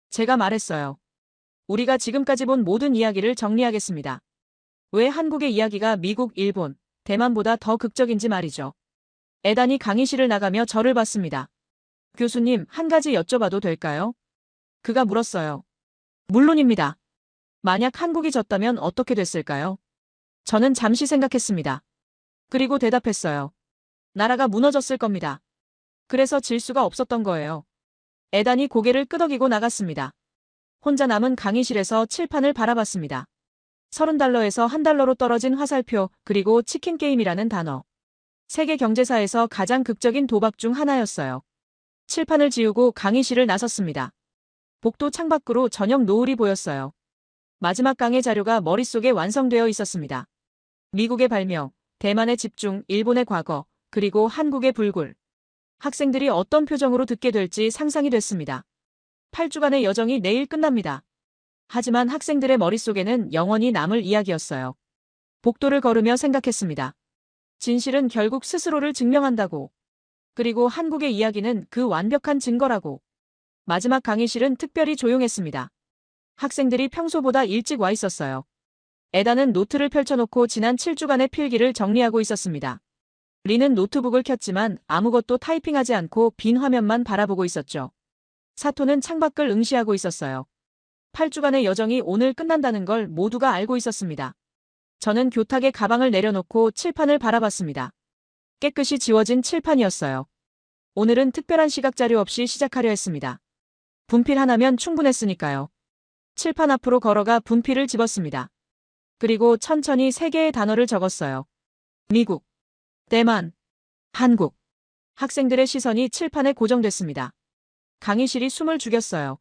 제가 말했어요. 우리가 지금까지 본 모든 이야기를 정리하겠습니다. 왜 한국의 이야기가 미국, 일본, 대만보다 더 극적인지 말이죠. 에단이 강의실을 나가며 저를 봤습니다. 교수님, 한 가지 여쭤봐도 될까요? 그가 물었어요. 물론입니다. 만약 한국이 졌다면 어떻게 됐을까요? 저는 잠시 생각했습니다. 그리고 대답했어요. 나라가 무너졌을 겁니다. 그래서 질 수가 없었던 거예요. 에단이 고개를 끄덕이고 나갔습니다. 혼자 남은 강의실에서 칠판을 바라봤습니다. $30에서 $1로 떨어진 화살표, 그리고 치킨 게임이라는 단어. 세계 경제사에서 가장 극적인 도박 중 하나였어요. 칠판을 지우고 강의실을 나섰습니다. 복도 창밖으로 저녁 노을이 보였어요. 마지막 강의 자료가 머릿속에 완성되어 있었습니다. 미국의 발명, 대만의 집중, 일본의 과거, 그리고 한국의 불굴. 학생들이 어떤 표정으로 듣게 될지 상상이 됐습니다. 8주간의 여정이 내일 끝납니다. 하지만 학생들의 머릿속에는 영원히 남을 이야기였어요. 복도를 걸으며 생각했습니다. 진실은 결국 스스로를 증명한다고. 그리고 한국의 이야기는 그 완벽한 증거라고. 마지막 강의실은 특별히 조용했습니다. 학생들이 평소보다 일찍 와 있었어요. 에다는 노트를 펼쳐놓고 지난 7주간의 필기를 정리하고 있었습니다. 리는 노트북을 켰지만 아무것도 타이핑하지 않고 빈 화면만 바라보고 있었죠. 사토는 창밖을 응시하고 있었어요. 8주간의 여정이 오늘 끝난다는 걸 모두가 알고 있었습니다. 저는 교탁에 가방을 내려놓고 칠판을 바라봤습니다. 깨끗이 지워진 칠판이었어요. 오늘은 특별한 시각자료 없이 시작하려 했습니다. 분필 하나면 충분했으니까요. 칠판 앞으로 걸어가 분필을 집었습니다. 그리고 천천히 3개의 단어를 적었어요. 미국, 대만, 한국. 학생들의 시선이 칠판에 고정됐습니다. 강의실이 숨을 죽였어요.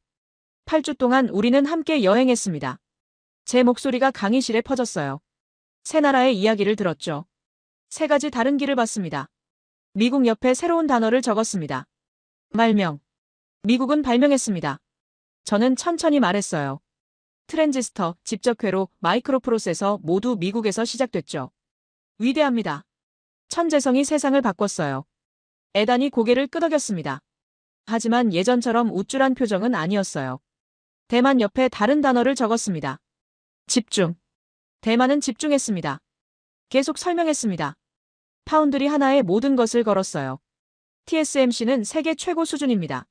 8주 동안 우리는 함께 여행했습니다. 제 목소리가 강의실에 퍼졌어요. 세 나라의 이야기를 들었죠. 3가지 다른 길을 봤습니다. 미국 옆에 새로운 단어를 적었습니다. 발명. 미국은 발명했습니다. 저는 천천히 말했어요. 트랜지스터, 집적회로, 마이크로프로세서 모두 미국에서 시작됐죠. 위대합니다. 천재성이 세상을 바꿨어요. 에단이 고개를 끄덕였습니다. 하지만 예전처럼 우쭐한 표정은 아니었어요. 대만 옆에 다른 단어를 적었습니다. 집중. 대만은 집중했습니다. 계속 설명했습니다. 파운드리 하나에 모든 것을 걸었어요. TSMC는 세계 최고 수준입니다.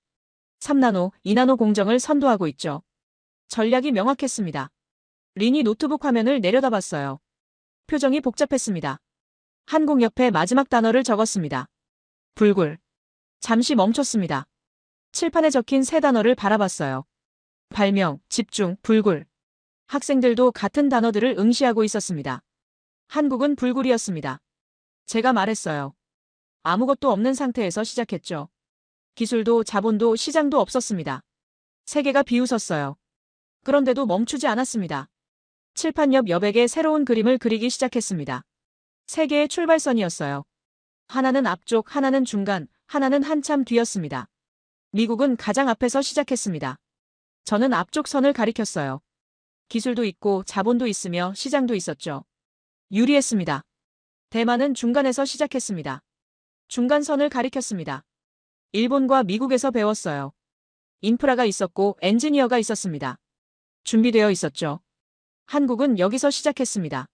3나노, 2나노 공정을 선도하고 있죠. 전략이 명확했습니다. 린이 노트북 화면을 내려다봤어요. 표정이 복잡했습니다. 한국 옆에 마지막 단어를 적었습니다. 불굴. 잠시 멈췄습니다. 칠판에 적힌 3단어를 바라봤어요. 발명, 집중, 불굴. 학생들도 같은 단어들을 응시하고 있었습니다. 한국은 불굴이었습니다. 제가 말했어요. 아무것도 없는 상태에서 시작했죠. 기술도 자본도 시장도 없었습니다. 세계가 비웃었어요. 그런데도 멈추지 않았습니다. 칠판 옆 여백에 새로운 그림을 그리기 시작했습니다. 3개의 출발선이었어요. 하나는 앞쪽, 하나는 중간, 하나는 한참 뒤였습니다. 미국은 가장 앞에서 시작했습니다. 저는 앞쪽 선을 가리켰어요. 기술도 있고 자본도 있으며 시장도 있었죠. 유리했습니다. 대만은 중간에서 시작했습니다. 중간선을 가리켰습니다. 일본과 미국에서 배웠어요. 인프라가 있었고 엔지니어가 있었습니다. 준비되어 있었죠. 한국은 여기서 시작했습니다.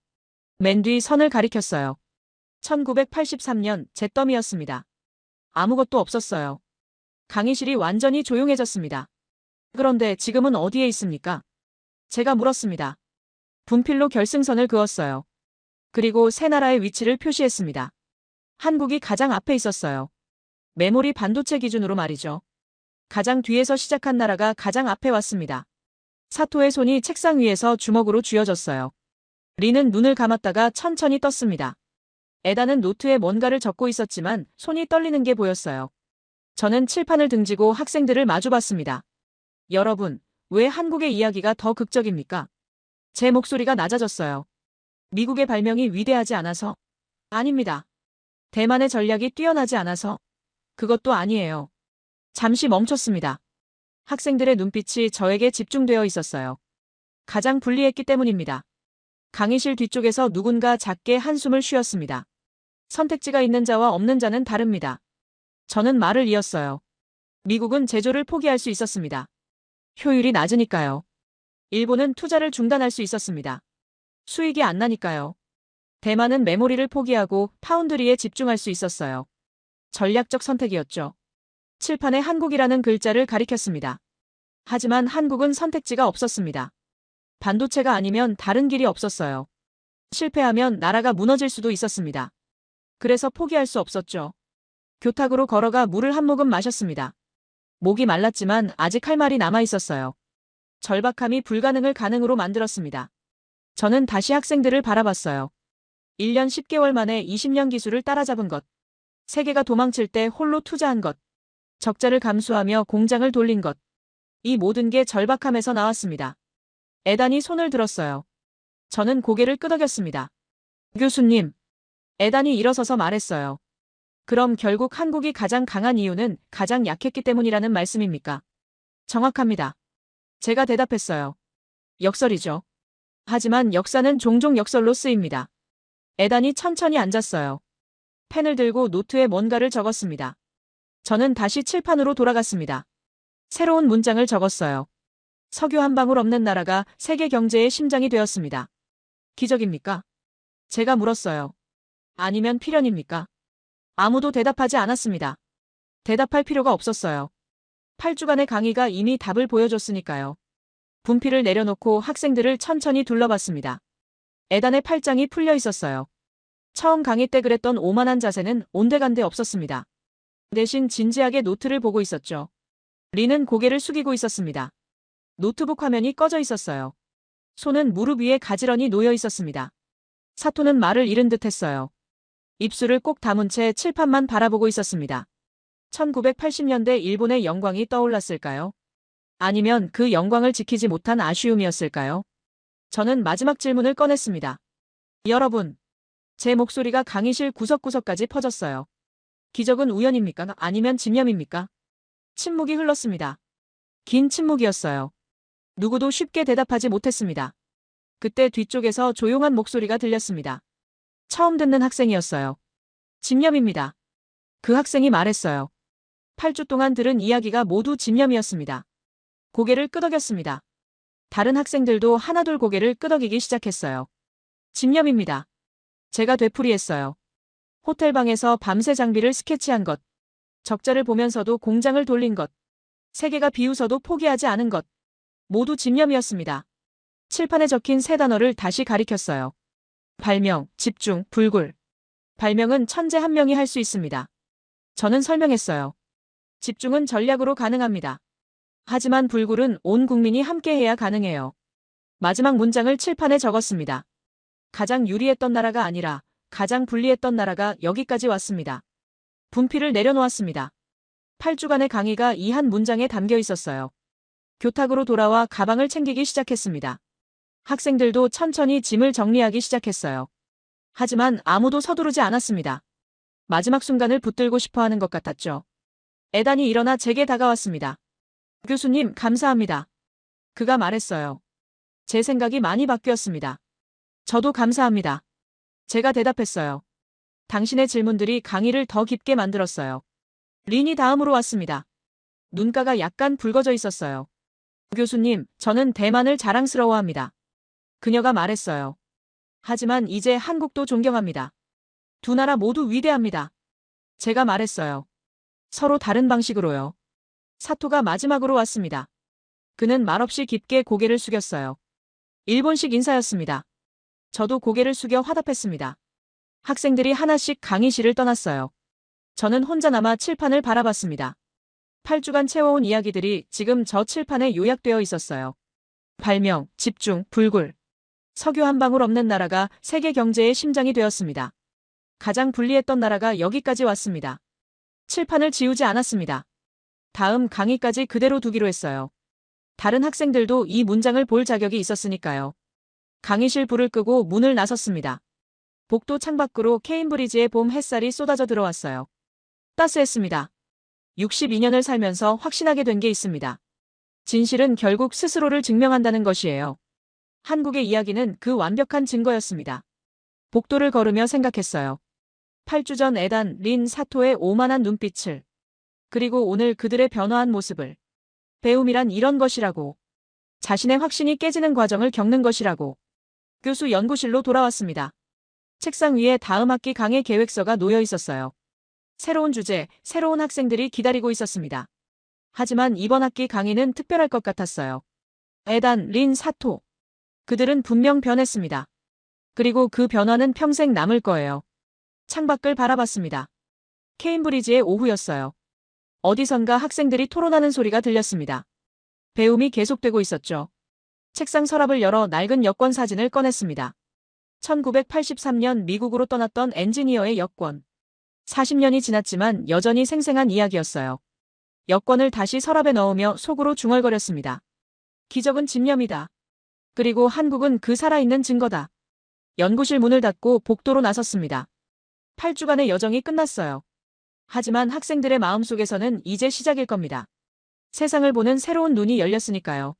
맨 뒤 선을 가리켰어요. 1983년 잿더미였습니다. 아무것도 없었어요. 강의실이 완전히 조용해졌습니다. 그런데 지금은 어디에 있습니까? 제가 물었습니다. 분필로 결승선을 그었어요. 그리고 세 나라의 위치를 표시했습니다. 한국이 가장 앞에 있었어요. 메모리 반도체 기준으로 말이죠. 가장 뒤에서 시작한 나라가 가장 앞에 왔습니다. 사토의 손이 책상 위에서 주먹으로 쥐어졌어요. 리는 눈을 감았다가 천천히 떴습니다. 에다는 노트에 뭔가를 적고 있었지만 손이 떨리는 게 보였어요. 저는 칠판을 등지고 학생들을 마주봤습니다. 여러분, 왜 한국의 이야기가 더 극적입니까? 제 목소리가 낮아졌어요. 미국의 발명이 위대하지 않아서? 아닙니다. 대만의 전략이 뛰어나지 않아서? 그것도 아니에요. 잠시 멈췄습니다. 학생들의 눈빛이 저에게 집중되어 있었어요. 가장 불리했기 때문입니다. 강의실 뒤쪽에서 누군가 작게 한숨을 쉬었습니다. 선택지가 있는 자와 없는 자는 다릅니다. 저는 말을 이었어요. 미국은 제조를 포기할 수 있었습니다. 효율이 낮으니까요. 일본은 투자를 중단할 수 있었습니다. 수익이 안 나니까요. 대만은 메모리를 포기하고 파운드리에 집중할 수 있었어요. 전략적 선택이었죠. 칠판에 한국이라는 글자를 가리켰습니다. 하지만 한국은 선택지가 없었습니다. 반도체가 아니면 다른 길이 없었어요. 실패하면 나라가 무너질 수도 있었습니다. 그래서 포기할 수 없었죠. 교탁으로 걸어가 물을 한 모금 마셨습니다. 목이 말랐지만 아직 할 말이 남아 있었어요. 절박함이 불가능을 가능으로 만들었습니다. 저는 다시 학생들을 바라봤어요. 1년 10개월 만에 20년 기술을 따라잡은 것. 세계가 도망칠 때 홀로 투자한 것. 적자를 감수하며 공장을 돌린 것. 이 모든 게 절박함에서 나왔습니다. 에단이 손을 들었어요. 저는 고개를 끄덕였습니다. 교수님. 에단이 일어서서 말했어요. 그럼 결국 한국이 가장 강한 이유는 가장 약했기 때문이라는 말씀입니까? 정확합니다. 제가 대답했어요. 역설이죠. 하지만 역사는 종종 역설로 쓰입니다. 에단이 천천히 앉았어요. 펜을 들고 노트에 뭔가를 적었습니다. 저는 다시 칠판으로 돌아갔습니다. 새로운 문장을 적었어요. 석유 한 방울 없는 나라가 세계 경제의 심장이 되었습니다. 기적입니까? 제가 물었어요. 아니면 필연입니까? 아무도 대답하지 않았습니다. 대답할 필요가 없었어요. 8주간의 강의가 이미 답을 보여줬으니까요. 분필을 내려놓고 학생들을 천천히 둘러봤습니다. 에단의 팔짱이 풀려 있었어요. 처음 강의 때 그랬던 오만한 자세는 온데간데 없었습니다. 대신 진지하게 노트를 보고 있었죠. 리는 고개를 숙이고 있었습니다. 노트북 화면이 꺼져 있었어요. 손은 무릎 위에 가지런히 놓여 있었습니다. 사토는 말을 잃은 듯 했어요. 입술을 꼭 다문 채 칠판만 바라보고 있었습니다. 1980년대 일본의 영광이 떠올랐을까요? 아니면 그 영광을 지키지 못한 아쉬움이었을까요? 저는 마지막 질문을 꺼냈습니다. 여러분. 제 목소리가 강의실 구석구석까지 퍼졌어요. 기적은 우연입니까? 아니면 집념입니까? 침묵이 흘렀습니다. 긴 침묵이었어요. 누구도 쉽게 대답하지 못했습니다. 그때 뒤쪽에서 조용한 목소리가 들렸습니다. 처음 듣는 학생이었어요. 집념입니다. 그 학생이 말했어요. 8주 동안 들은 이야기가 모두 집념이었습니다. 고개를 끄덕였습니다. 다른 학생들도 하나둘 고개를 끄덕이기 시작했어요. 집념입니다. 제가 되풀이했어요. 호텔방에서 밤새 장비를 스케치한 것. 적자를 보면서도 공장을 돌린 것. 세계가 비웃어도 포기하지 않은 것. 모두 집념이었습니다. 칠판에 적힌 세 단어를 다시 가리켰어요. 발명, 집중, 불굴. 발명은 천재 한 명이 할 수 있습니다. 저는 설명했어요. 집중은 전략으로 가능합니다. 하지만 불굴은 온 국민이 함께해야 가능해요. 마지막 문장을 칠판에 적었습니다. 가장 유리했던 나라가 아니라 가장 불리했던 나라가 여기까지 왔습니다. 분필을 내려놓았습니다. 8주간의 강의가 이 한 문장에 담겨 있었어요. 교탁으로 돌아와 가방을 챙기기 시작했습니다. 학생들도 천천히 짐을 정리하기 시작했어요. 하지만 아무도 서두르지 않았습니다. 마지막 순간을 붙들고 싶어 하는 것 같았죠. 에단이 일어나 제게 다가왔습니다. 교수님, 감사합니다. 그가 말했어요. 제 생각이 많이 바뀌었습니다. 저도 감사합니다. 제가 대답했어요. 당신의 질문들이 강의를 더 깊게 만들었어요. 린이 다음으로 왔습니다. 눈가가 약간 붉어져 있었어요. 교수님, 저는 대만을 자랑스러워합니다. 그녀가 말했어요. 하지만 이제 한국도 존경합니다. 두 나라 모두 위대합니다. 제가 말했어요. 서로 다른 방식으로요. 사토가 마지막으로 왔습니다. 그는 말없이 깊게 고개를 숙였어요. 일본식 인사였습니다. 저도 고개를 숙여 화답했습니다. 학생들이 하나씩 강의실을 떠났어요. 저는 혼자 남아 칠판을 바라봤습니다. 8주간 채워온 이야기들이 지금 저 칠판에 요약되어 있었어요. 발명, 집중, 불굴. 석유 한 방울 없는 나라가 세계 경제의 심장이 되었습니다. 가장 불리했던 나라가 여기까지 왔습니다. 칠판을 지우지 않았습니다. 다음 강의까지 그대로 두기로 했어요. 다른 학생들도 이 문장을 볼 자격이 있었으니까요. 강의실 불을 끄고 문을 나섰습니다. 복도 창밖으로 케임브리지의 봄 햇살이 쏟아져 들어왔어요. 따스했습니다. 62년을 살면서 확신하게 된 게 있습니다. 진실은 결국 스스로를 증명한다는 것이에요. 한국의 이야기는 그 완벽한 증거였습니다. 복도를 걸으며 생각했어요. 8주 전 에단, 린, 사토의 오만한 눈빛을. 그리고 오늘 그들의 변화한 모습을. 배움이란 이런 것이라고. 자신의 확신이 깨지는 과정을 겪는 것이라고. 교수 연구실로 돌아왔습니다. 책상 위에 다음 학기 강의 계획서가 놓여 있었어요. 새로운 주제, 새로운 학생들이 기다리고 있었습니다. 하지만 이번 학기 강의는 특별할 것 같았어요. 에단, 린, 사토. 그들은 분명 변했습니다. 그리고 그 변화는 평생 남을 거예요. 창밖을 바라봤습니다. 케임브리지의 오후였어요. 어디선가 학생들이 토론하는 소리가 들렸습니다. 배움이 계속되고 있었죠. 책상 서랍을 열어 낡은 여권 사진을 꺼냈습니다. 1983년 미국으로 떠났던 엔지니어의 여권. 40년이 지났지만 여전히 생생한 이야기였어요. 여권을 다시 서랍에 넣으며 속으로 중얼거렸습니다. 기적은 집념이다. 그리고 한국은 그 살아있는 증거다. 연구실 문을 닫고 복도로 나섰습니다. 8주간의 여정이 끝났어요. 하지만 학생들의 마음속에서는 이제 시작일 겁니다. 세상을 보는 새로운 눈이 열렸으니까요.